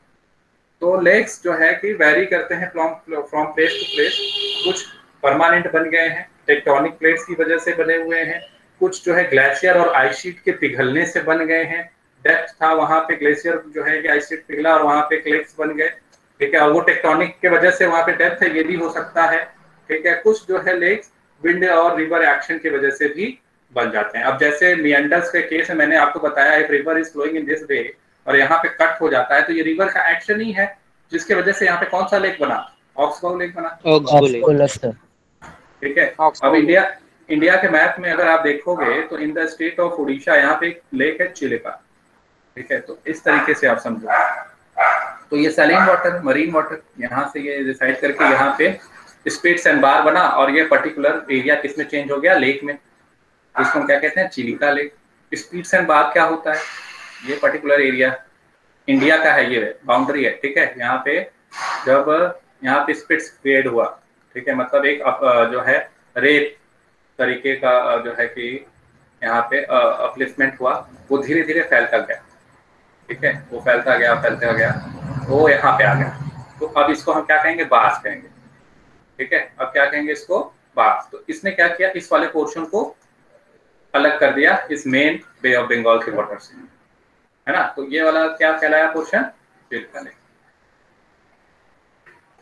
तो lakes जो है कि vary करते हैं from place to place. कुछ permanent बन गए हैं, टेक्टोनिक प्लेट्स की वजह से बने हुए हैं। कुछ जो है ग्लेशियर और आइस शीट के पिघलने से बन गए हैं। डेप्थ था वहां पे, ग्लेशियर जो है कि आइस शीट पिघला और वहां पे लेक्स बन गए। ठीक है, और वो टेक्टोनिक के वजह से वहाँ पे डेप्थ है, ये भी हो सकता है। ठीक है, कुछ जो है लेक्स विंड और रिवर एक्शन की वजह से भी बन जाते हैं। अब जैसे मियंडर्स के केस में मैंने आपको बताया, एक river is flowing in this way और यहाँ पे कट हो जाता है, तो ये रिवर का एक्शन ही है जिसके वजह से यहाँ पे कौन सा लेक बना, ऑक्सबो लेक बना। ठीक है, अब इंडिया के मैप में अगर आप देखोगे तो इन द स्टेट ऑफ उड़ीसा यहाँ पे एक लेक है चिलिका। ठीक है, तो इस तरीके से आप समझो, तो ये सैलिन वाटर, मरीन वाटर, यहाँ से ये डिसाइड करके यहाँ पे स्पिट्स एंड बार बना और ये पर्टिकुलर एरिया किसमें चेंज हो गया, लेक में, जिसको हम क्या कहते हैं, चिलिका लेक। स्पिट्स एंड बार क्या होता है, ये पर्टिकुलर एरिया इंडिया का है, ये बाउंड्री है। ठीक है, यहाँ पे जब यहाँ पे स्पिट्स क्रिएट हुआ, ठीक है, मतलब एक जो है रेत तरीके का जो है कि यहाँ पे अपलिफ्टमेंट हुआ, वो धीरे धीरे फैलता गया। ठीक है, वो फैलता गया, वो यहाँ पे आ गया। तो अब इसको हम क्या कहेंगे, बास कहेंगे। ठीक है, अब क्या कहेंगे इसको, बास। तो इसने क्या किया, इस वाले पोर्शन को अलग कर दिया इस मेन बे ऑफ बंगाल के वाटर से, है ना। तो ये वाला क्या कहलाया पोर्शन, चिलिका लेक।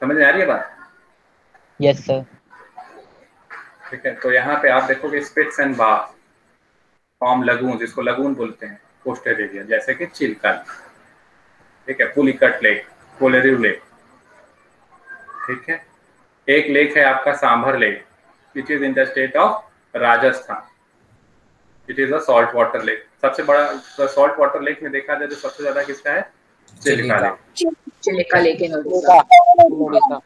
समझ में आ रही है बात? Yes sir. ठीक है, तो यहाँ पे आप देखोगे spits and bar form lagoon, जिसको लगून बोलते हैं कोस्टल एरिया, जैसे कि चिलिका। ठीक है, पुलिकट लेक, कोलेरू लेक। ठीक है, एक लेक है आपका sambar lake, which is in the state of Rajasthan. It is a salt water lake. सबसे बड़ा सॉल्ट वाटर लेक में देखा जाए तो सबसे ज्यादा किसका है, चिलिका लेक। चिलिका लेक है उड़ीसा।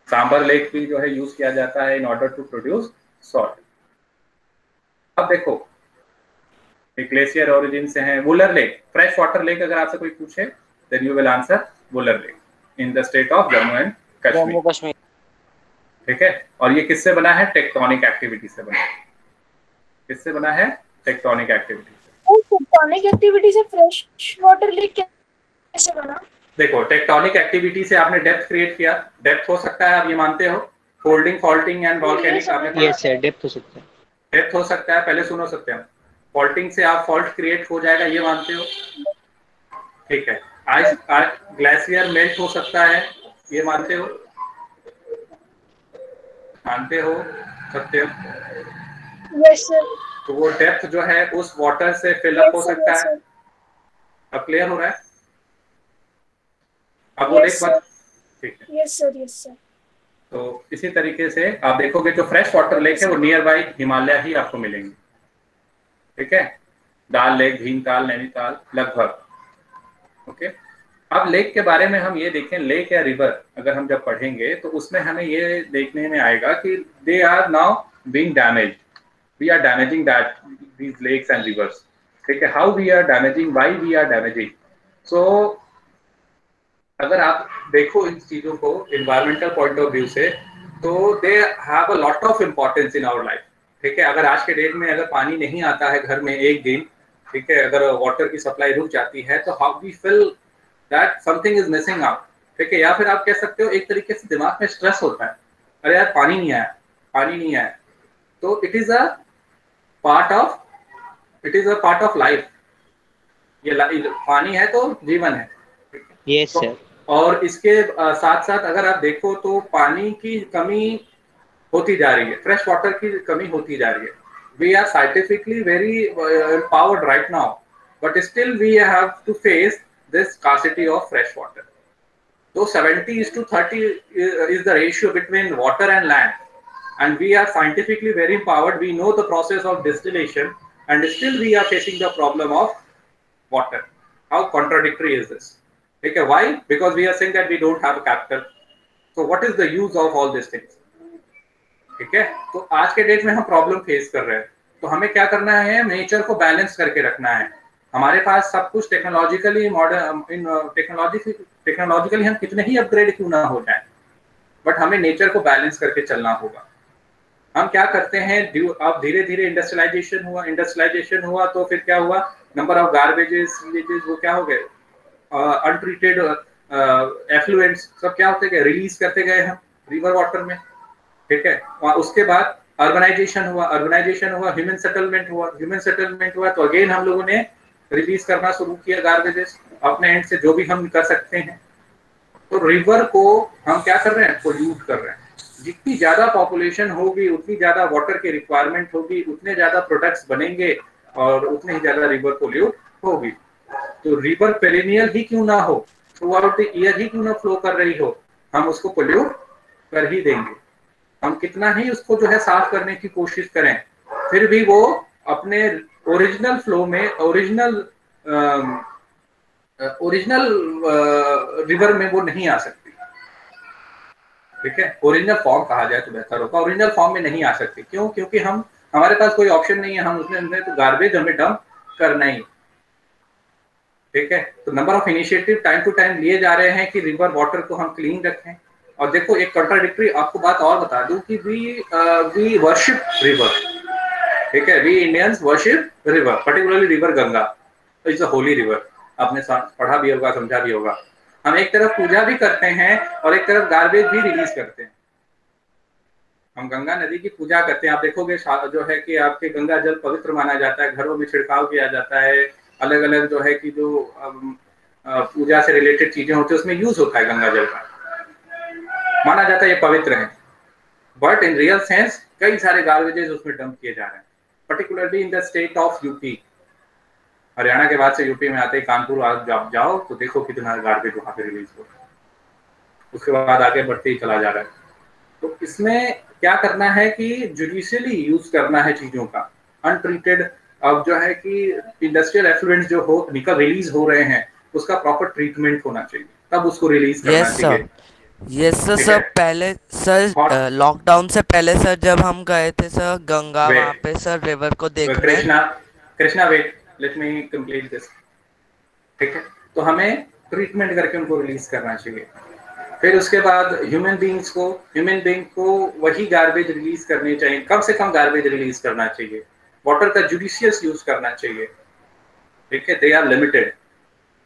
सांभर लेक भी जो है यूज किया जाता है in order to produce salt. अब देखो, ग्लेशियर ओरिजिन से है। Wular lake, fresh water lake, अगर आपसे कोई पूछे then you will answer Wular lake in the state of Jammu and Kashmir. ठीक है, और ये किससे बना है, टेक्टोनिक एक्टिविटी से बना है। किससे बना है, टेक्टोनिक एक्टिविटी से। टेक्टोनिक एक्टिविटी से फ्रेश वाटर लेक कैसे बना? देखो, टेक्टोनिक एक्टिविटी से आपने डेप्थ क्रिएट किया। डेप्थ हो सकता है, आप ये मानते हो, फोल्डिंग, फॉल्टिंग एंड वोल्केनिक। आपने यस सर, डेप्थ हो सकता है। डेप्थ हो सकता है, पहले सुनो सकते हैं। फॉल्टिंग से आप फॉल्ट क्रिएट हो जाएगा, ये मानते हो। ठीक है, आइस ग्लेशियर मेल्ट हो सकता है, ये मानते हो, मानते हो, सकते हो। Yes sir. तो वो डेप्थ जो है उस वाटर से फिलअप हो सकता है। अब क्लियर हो रहा है? अब वो एक बात, ठीक है। Yes sir, yes sir. तो इसी तरीके से आप देखोगे जो फ्रेश वाटर लेक है वो नियर बाई हिमालय ही आपको मिलेंगे। ठीक है, दाल लेक, भीमताल, नैनीताल लगभग। ओके, अब लेक के बारे में हम ये देखें, लेक या रिवर अगर हम जब पढ़ेंगे तो उसमें हमें ये देखने में आएगा कि they are now being damaged, we are damaging that these lakes and rivers. ठीक है, how we are damaging, why we are damaging. So अगर आप देखो इन चीजों को एनवायरमेंटल पॉइंट ऑफ व्यू से, तो they have a lot of importance in our life. ठीक है, अगर आज के डेट में अगर पानी नहीं आता है घर में एक दिन, ठीक है, अगर वाटर की सप्लाई रुक जाती है, तो how we feel that something is missing out. ठीक है, या फिर आप कह सकते हो एक तरीके से दिमाग में स्ट्रेस होता है, अरे यार पानी नहीं आया, पानी नहीं आया। तो it is a part of life. ये पानी है तो जीवन है। Yes sir. और इसके साथ साथ अगर आप देखो तो पानी की कमी होती जा रही है, फ्रेश वाटर की कमी होती जा रही है। We are scientifically very empowered right now, but still we have to face this scarcity of fresh water. So 70:30 is the ratio between water and land, and we are scientifically very empowered. We know the process of distillation, and still we are facing the problem of water. How contradictory is this? Okay, why? Because we are saying that we don't have a capital. So what is the use of all these things? ठीक है, तो आज के date में हम problem face कर रहे हैं, तो हमें क्या करना है, नेचर को बैलेंस करके रखना है। हमारे पास सब कुछ टेक्नोलॉजिकली मॉडर्न, टेक्नोलॉजिकली हम कितने ही अपग्रेड क्यों ना हो जाए, बट हमें नेचर को बैलेंस करके चलना होगा। हम क्या करते हैं, अब धीरे धीरे इंडस्ट्रियलाइजेशन हुआ तो फिर क्या हुआ, नंबर ऑफ गार्बेजेस वो क्या हो गए, अनट्रीटेड एफ्लुएंट्स सब क्या होते गए, रिलीज करते गए हम रिवर वाटर में। ठीक है, और उसके बाद अर्बनाइजेशन हुआ, ह्यूमन सेटलमेंट हुआ तो अगेन हम लोगों ने रिलीज करना शुरू किया गार्बेजेस अपने एंड से, जो भी हम कर सकते हैं। तो रिवर को हम क्या कर रहे हैं, पोल्यूट कर रहे हैं। जितनी ज्यादा पॉपुलेशन होगी उतनी ज्यादा वाटर की रिक्वायरमेंट होगी, उतने ज्यादा प्रोडक्ट्स बनेंगे और उतनी ही ज्यादा रिवर पोल्यूट होगी। तो रिवर पेरिनियल ही क्यों ना हो, थ्रू आउट द ईयर ही क्यों ना फ्लो कर रही हो, हम उसको पोल्यूट कर ही देंगे। हम कितना ही उसको जो है साफ करने की कोशिश करें, फिर भी वो अपने ओरिजिनल फ्लो में, ओरिजिनल रिवर में वो नहीं आ सकती। ठीक है, ओरिजिनल फॉर्म कहा जाए तो बेहतर होगा, ओरिजिनल फॉर्म में नहीं आ सकती। क्यों? क्योंकि हमारे पास कोई ऑप्शन नहीं है, हम उसमें तो गार्बेज हमें डंप करना ही। ठीक है, तो number of initiative time to time लिए जा रहे हैं कि रिवर वाटर को हम क्लीन रखें। और देखो एक कॉन्ट्राडिक्टरी आपको बात और बता दूं कि वी वर्शिप रिवर। ठीक है, we Indians worship river, particularly river Ganga is a holy river. आपने पढ़ा भी होगा, समझा भी होगा। हम एक तरफ पूजा भी करते हैं और एक तरफ गार्बेज भी रिलीज करते हैं। हम गंगा नदी की पूजा करते हैं, आप देखोगे जो है कि आपके गंगा जल पवित्र माना जाता है, घरों में छिड़काव किया जाता है, अलग अलग जो है कि जो पूजा से रिलेटेड चीजें होती है उसमें यूज होता है गंगा जल का, माना जाता है ये पवित्र है। बट इन रियल सेंस कई सारे गार्बेजेस उसमें डंप किए जा रहे हैं, particularly in the state of UP. Haryana के बाद से यूपी में आते ही कानपुर आप जाओ तो देखो कितना गार्बेज वहां पे रिलीज हो रहा है, उसके बाद आगे बढ़ते ही चला जा रहा है। तो इसमें क्या करना है कि जुडिशियली यूज करना है चीजों का, अनट्रीटेड। अब जो है कि इंडस्ट्रियल एफ्लुएंट्स जो हो निकल रिलीज हो रहे हैं उसका प्रॉपर ट्रीटमेंट होना चाहिए, तब उसको रिलीज करना चाहिए। Yes sir. सर पहले सर लॉकडाउन से पहले सर जब हम गए थे सर गंगा वहाँ पे सर रिवर को देखने। Krishna wait, let me complete this. ठीक है, तो हमें ट्रीटमेंट करके उनको रिलीज करना चाहिए। फिर उसके बाद ह्यूमन बीइंग को वही गार्बेज रिलीज करनी चाहिए, कम से कम गार्बेज रिलीज करना चाहिए। वाटर का जुडिशियस यूज करना चाहिए। ठीक है, दे आर लिमिटेड,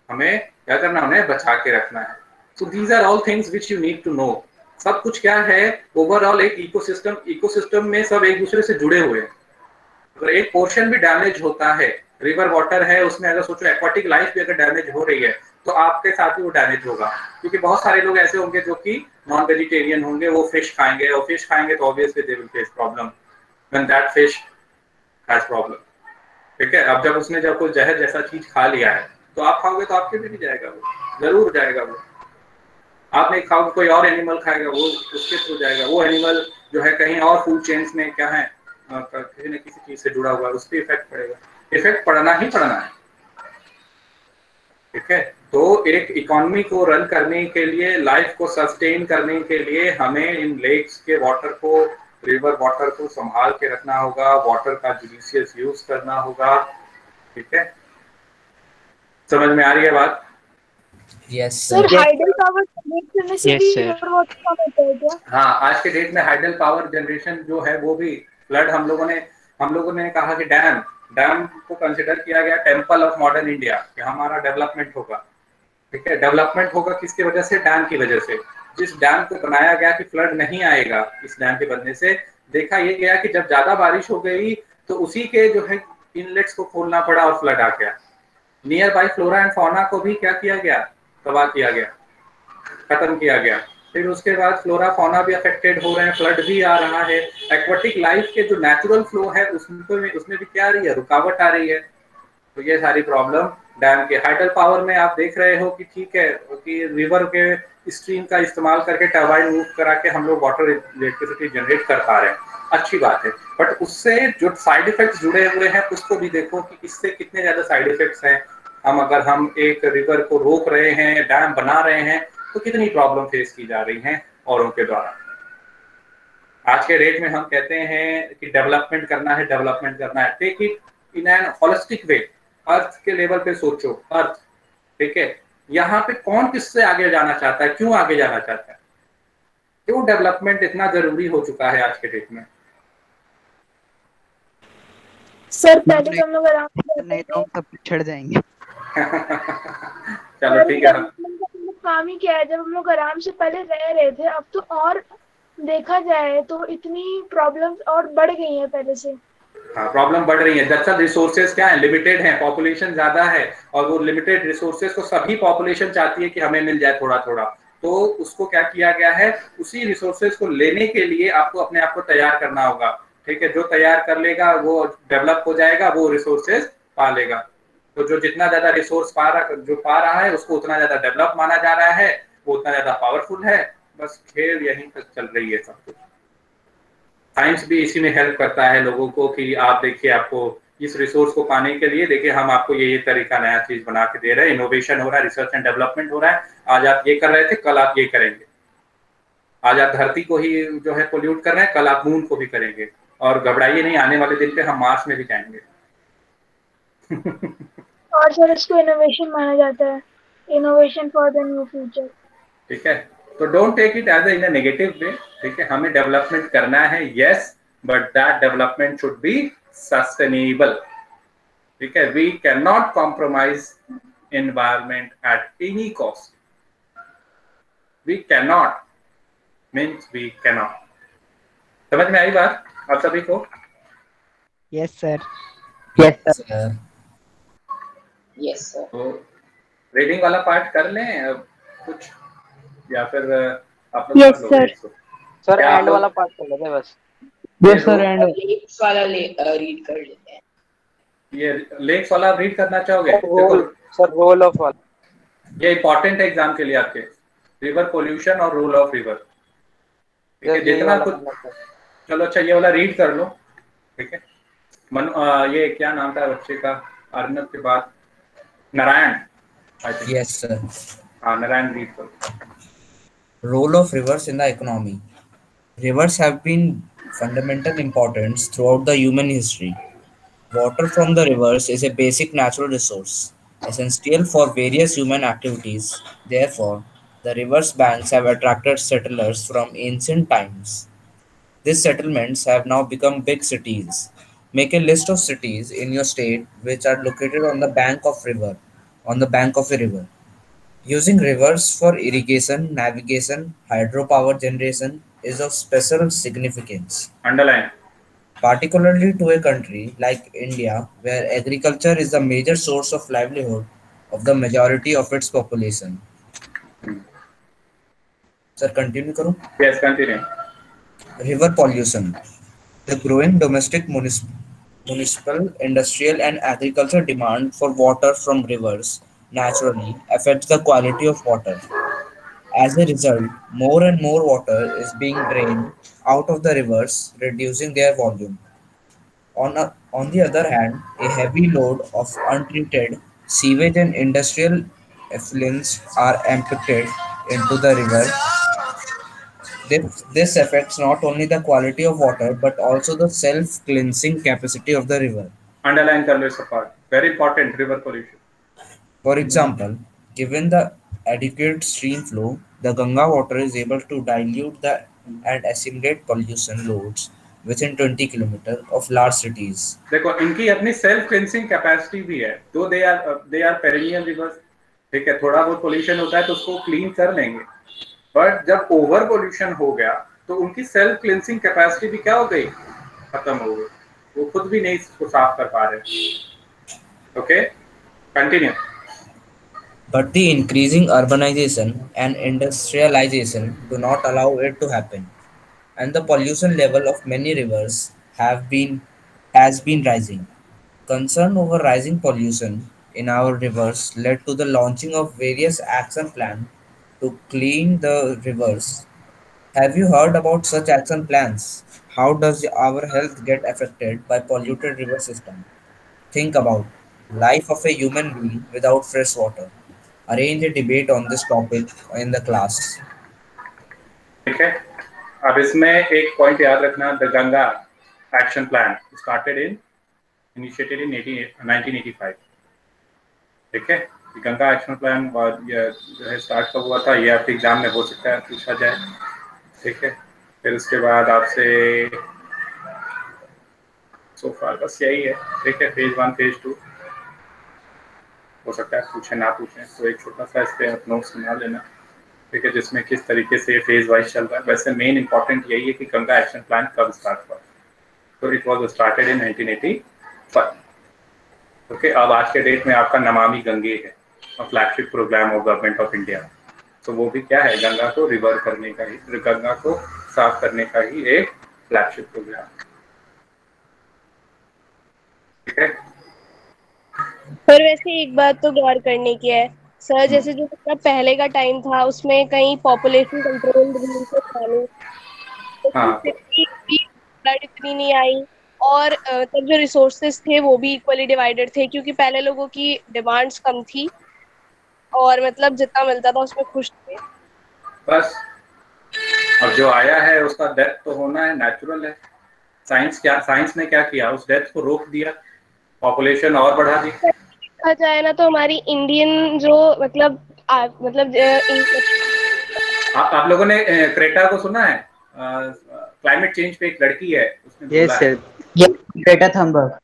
हमें क्या करना, उन्हें बचा के रखना है। So these are all things which you need to know। सब कुछ क्या है, ओवरऑल एक इकोसिस्टम में सब एक दूसरे से जुड़े हुए हैं। अगर एक पोर्शन भी डैमेज होता है, रिवर वाटर है उसमें अगर सोचो एक्वाटिक लाइफ भी अगर डैमेज हो रही है तो आपके साथ ही वो डैमेज होगा। क्योंकि बहुत सारे लोग ऐसे होंगे जो कि नॉन वेजिटेरियन होंगे, वो फिश खाएंगे और फिश खाएंगे तो obviously they will face problem when that fish has problem. ठीक है, अब जब उसने जब कोई जहर जैसा चीज खा लिया है तो आप खाओगे तो आपके भी जाएगा, वो जरूर जाएगा। वो आप नहीं खाओगे, कोई और एनिमल खाएगा, वो उसके थ्रू जाएगा। वो एनिमल जो है कहीं और फूड चेन्स में क्या है, किसी न किसी चीज से जुड़ा हुआ है, उस पर इफेक्ट पड़ेगा। इफेक्ट पड़ना ही पड़ना है। ठीक है, तो एक इकोनॉमी को रन करने के लिए, लाइफ को सस्टेन करने के लिए हमें इन लेक्स के वाटर को, रिवर वाटर को संभाल के रखना होगा, वाटर का जुडिशियस यूज करना होगा। ठीक है, समझ में आ रही है बात? Yes sir. Hydel power generate करने से भी रिवर वाटर कम होता है क्या? हाँ, आज के डेट में हाइडल पावर जनरेशन जो है वो भी फ्लड, हम लोगों ने कहा कि डैम को कंसिडर किया गया टेम्पल ऑफ मॉडर्न इंडिया, कि हमारा डेवलपमेंट होगा। ठीक है, डेवलपमेंट होगा किसकी वजह से? डैम की वजह से। जिस डैम को बनाया गया कि फ्लड नहीं आएगा, इस डैम के बनने से देखा ये गया कि जब ज्यादा बारिश हो गई तो उसी के जो है इनलेट्स को खोलना पड़ा और फ्लड आ गया। Near by flora and fauna को भी क्या किया गया? तबाह किया गया, खत्म किया गया। फिर उसके बाद फ्लोरा फौना भी अफेक्टेड हो रहे हैं, फ्लड भी आ रहा है। एक्वाटिक लाइफ के जो नेचुरल फ्लो है उसमें भी क्या आ रही है? रुकावट आ रही है। तो ये सारी प्रॉब्लम डैम के। हाइडल पावर में आप देख रहे हो कि ठीक है कि रिवर के स्ट्रीम का इस्तेमाल करके टर्बाइन मूव करा के हम लोग वाटर इलेक्ट्रिसिटी जनरेट कर पा रहे हैं, अच्छी बात है। बट उससे जो साइड इफेक्ट्स जुड़े हुए हैं उसको भी देखो कि इससे कितने ज्यादा साइड इफेक्ट्स हैं। हम एक रिवर को रोक रहे हैं, डैम बना रहे हैं, तो कितनी प्रॉब्लम फेस की जा रही हैं औरों के द्वारा। आज के डेट में हम कहते हैं कि डेवलपमेंट करना है। Take it in an holistic way. Earth के लेवल पे सोचो, अर्थ। ठीक है, यहाँ पे कौन किससे आगे जाना चाहता है, क्यों आगे जाना चाहता है, क्यों डेवलपमेंट इतना जरूरी हो चुका है आज के डेट में? सर पहले तो हम लोग आराम से नहीं तो हम सब पिछड़ जाएंगे। चलो ठीक है, काम ही क्या है, जब हम लोग आराम से पहले रह रहे थे, अब तो और देखा जाए तो इतनी प्रॉब्लम्स और बढ़ गई हैं पहले से। हाँ, प्रॉब्लम बढ़ रही है। दरअसल रिसोर्सेज क्या है, लिमिटेड है, पॉपुलेशन ज्यादा है और वो लिमिटेड रिसोर्सेज को सभी पॉपुलेशन चाहती है कि हमें मिल जाए थोड़ा थोड़ा। तो उसको क्या किया गया है, उसी रिसोर्सेज को लेने के लिए आपको अपने आप को तैयार करना होगा। ठीक है, जो तैयार कर लेगा वो डेवलप हो जाएगा, वो रिसोर्सेज पा लेगा। तो जो जितना ज्यादा रिसोर्स पा रहा है उसको उतना ज्यादा डेवलप माना जा रहा है, वो उतना ज्यादा पावरफुल है। बस खेल यहीं तक चल रही है सब कुछ। साइंस भी इसी में हेल्प करता है लोगों को कि आप देखिए, आपको इस रिसोर्स को पाने के लिए देखिए हम आपको ये तरीका नया चीज बना के दे रहे हैं, इनोवेशन हो रहा है, रिसर्च एंड डेवलपमेंट हो रहा है। आज आप ये कर रहे थे, कल आप ये करेंगे। आज आप धरती को ही जो है पोल्यूट कर रहे हैं, कल आप मून को भी करेंगे। और घबराइए नहीं, आने वाले दिन पे हम मार्स में भी जाएंगे। और सर इसको इनोवेशन माना जाता है, innovation for the new future. ठीक है, तो don't take it as in a negative way. ठीक है, हमें डेवलपमेंट करना है, yes, but that development should be sustainable. ठीक है, we can not compromise environment at any cost. We can not means we can not. समझ में आई बात आप सभी को? Yes sir. Yes sir. Yes sir. तो रीडिंग वाला पार्ट कर लें कुछ, या फिर आप लोग? Yes sir. सर एंड वाला पार्ट कर लेते हैं बस। यस सर, एंड लेक्स वाला रीड कर लेते हैं। ये लेक्स वाला रीड करना चाहोगे? सर रोल ऑफ वाला ये इंपॉर्टेंट है एग्जाम के लिए आपके, रिवर पोल्यूशन और रूल ऑफ रिवर। ठीक है, जितना कुछ। चलो अच्छा, ये वाला रीड कर लो। ठीक है, ये क्या नाम था बच्चे का, अर्नब के बाद नारायण? Yes sir. हाँ, नारायण रीड करो। Role of rivers in the economy. Rivers have been fundamental importance throughout the human history. Water from the rivers is a basic natural resource, essential for various human activities. Therefore, the rivers banks have attracted settlers from ancient times. These settlements have now become big cities. Make a list of cities in your state which are located on the bank of river, on the bank of a river. Using rivers for irrigation, navigation, hydropower generation is of special significance. Underline. Particularly to a country like India, where agriculture is the major source of livelihood of the majority of its population. Sir, continue करूं? Yes, continue. River pollution. The growing domestic, municipal, industrial and agricultural demand for water from rivers naturally affects the quality of water. As a result, more and more water is being drained out of the rivers, reducing their volume. On the other hand, a heavy load of untreated sewage and industrial effluents are emptied into the river. This affects not only the quality of water but also the self-cleansing capacity of the river. Underline kar lo is part. Very important, river pollution. For example, given the adequate stream flow, the Ganga water is able to dilute and assimilate pollution loads within 20 kilometers of large cities. देखो, इनकी अपनी self cleansing capacity भी है, तो they are perennial rivers. ठीक है, थोड़ा बहुत पोल्यूशन होता है तो उसको क्लीन कर लेंगे, बट जब ओवर पोल्यूशन हो गया तो उनकी सेल्फ क्लींसिंग कैपेसिटी भी क्या हो गई, खत्म हो गई। वो खुद भी नहीं इसको साफ कर पा रहे। Okay, continue. But the increasing urbanization and industrialization do not allow it to happen, and the pollution level of many rivers has been rising. Concern over rising pollution in our rivers led to the launching of various action plans to clean the rivers. Have you heard about such action plans? How does our health get affected by polluted river system? Think about life of a human being without fresh water. Arrange a debate on this topic in the class. ठीक है, अब इसमें एक point याद रखना, the Ganga action plan started initiated in 1985। ठीक है, Ganga action plan जो है स्टार्ट कब हुआ था, ये आपके एग्जाम में हो सकता है पूछा जाए। ठीक है, फिर उसके बाद आपसे सो फार बस यही है। ठीक है, फेज 1 फेज 2 हो सकता है पूछे ना पूछे, तो एक छोटा सा इस पे आप नोट्स बना लेना। ठीक है, जिसमें किस तरीके से फेज वाइज चल रहा है। वैसे मेन इंपॉर्टेंट यही है कि गंगा एक्शन प्लान कब स्टार्ट हुआ, तो it was started in 1985। Okay, अब आज के डेट में आपका नमामि गंगे है, flagship programme of government of India. तो वो भी क्या है, गंगा को रिवर करने का ही, गंगा को साफ करने का ही एक फ्लैगशिप प्रोग्राम। ठीक है। पर वैसे एक बात तो गौर करने की है सर, जैसे जो मतलब पहले का टाइम था उसमें कहीं पॉपुलेशन कंट्रोल रूल से चालू, फ्लड इतनी नहीं आई, और तब जो रिसोर्सेज थे वो भी इक्वली डिवाइडेड थे, क्योंकि पहले लोगों की डिमांड्स कम थी और मतलब जितना मिलता था उसमें खुश थे। बस अब जो आया है उसका डेथ तो होना है, नेचुरल है। साइंस ने क्या किया, उस डेथ को रोक दिया, पॉपुलेशन और बढ़ा दी। देखा जाए ना तो हमारी इंडियन जो मतलब आप लोगों ने क्रेटा को सुना है? क्लाइमेट चेंज पे एक लड़की है, उसने बोला है। Greta Thunberg.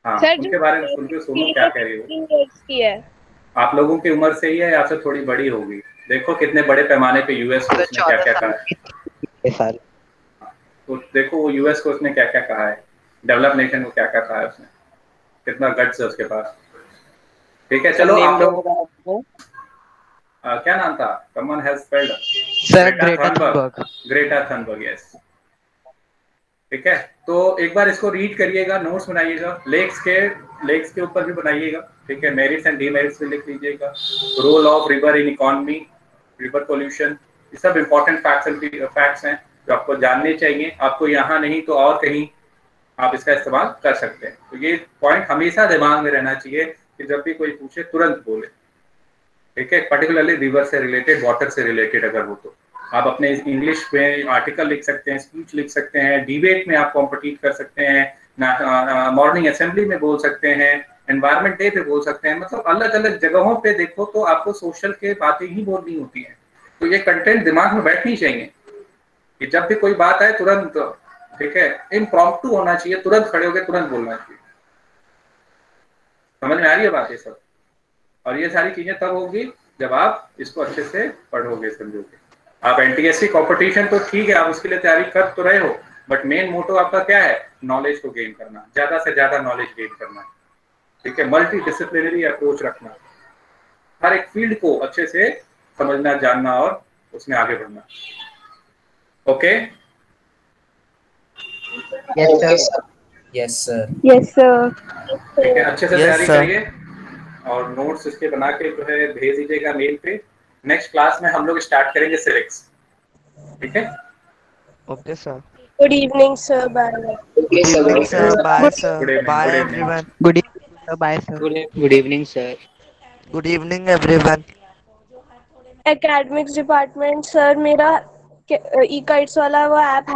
हाँ, सर उनके बारे में सुन के सुनो क्या कह रही हो। आप लोगों की उम्र से ही है या फिर थोड़ी बड़ी होगी। देखो कितने बड़े पैमाने पे यूएस को उसने क्या क्या कहा है। तो देखो वो यूएस को उसने क्या क्या कहा है, डेवलप नेशन को क्या क्या कहा है उसने, कितना गट्स है उसके पास। ठीक है, चलो आप लोग क्या नाम था? someone has spelled sir Greta Thunberg. Greta Thunberg, yes. ठीक है, तो एक बार इसको रीड करिएगा, नोट्स बनाइएगा, लेक्स के ऊपर भी बनाइएगा। ठीक है, मेरिट्स एंड डीमेरिट्स भी लिख लीजिएगा, role of river in economy, river pollution, ये सब इंपॉर्टेंट फैक्ट्स हैं जो आपको जानने चाहिए। आपको यहाँ नहीं तो और कहीं आप इसका इस्तेमाल कर सकते हैं। तो ये पॉइंट हमेशा दिमाग में रहना चाहिए कि जब भी कोई पूछे तुरंत बोले। ठीक है, पर्टिकुलरली रिवर से रिलेटेड, वाटर से रिलेटेड अगर हो तो आप अपने इंग्लिश में आर्टिकल लिख सकते हैं, स्पीच लिख सकते हैं, डिबेट में आप कॉम्पिटिट कर सकते हैं, मॉर्निंग असेंबली में बोल सकते हैं, एनवायरमेंट डे पे बोल सकते हैं। मतलब अलग अलग जगहों पे देखो तो आपको सोशल के बातें ही बोलनी होती हैं। तो ये कंटेंट दिमाग में बैठनी चाहिए कि जब भी कोई बात आए तुरंत, ठीक है, इम्प्रॉम्प्टू होना चाहिए, तुरंत खड़े होकर तुरंत बोलना चाहिए। समझ में आ रही है बात ये सब? और ये सारी चीजें तब होगी जब आप इसको अच्छे से पढ़ोगे, समझोगे। आप एनटीएससी कंपटीशन तो ठीक है, आप उसके लिए तैयारी कर तो रहे हो, बट मेन मोटो आपका क्या है? नॉलेज को गेन करना, ज्यादा से ज्यादा नॉलेज गेन करना। ठीक है, मल्टी डिसिप्लिनरी अप्रोच रखना, हर एक फील्ड को अच्छे से समझना, जानना और उसमें आगे बढ़ना। ओके? Yes sir. ठीक है, अच्छे से तैयारी करिए और नोट्स इसके बना के जो है भेज दीजिएगा मेल पे। नेक्स्ट क्लास में हम लोग स्टार्ट करेंगे सिविक्स। ठीक है? Okay sir. Good evening sir, bye. Good evening sir, bye sir, bye everyone. Good evening sir, bye sir. Good evening sir. Good evening everyone. Academics department sir, मेरा ई kites वाला वो ऐप है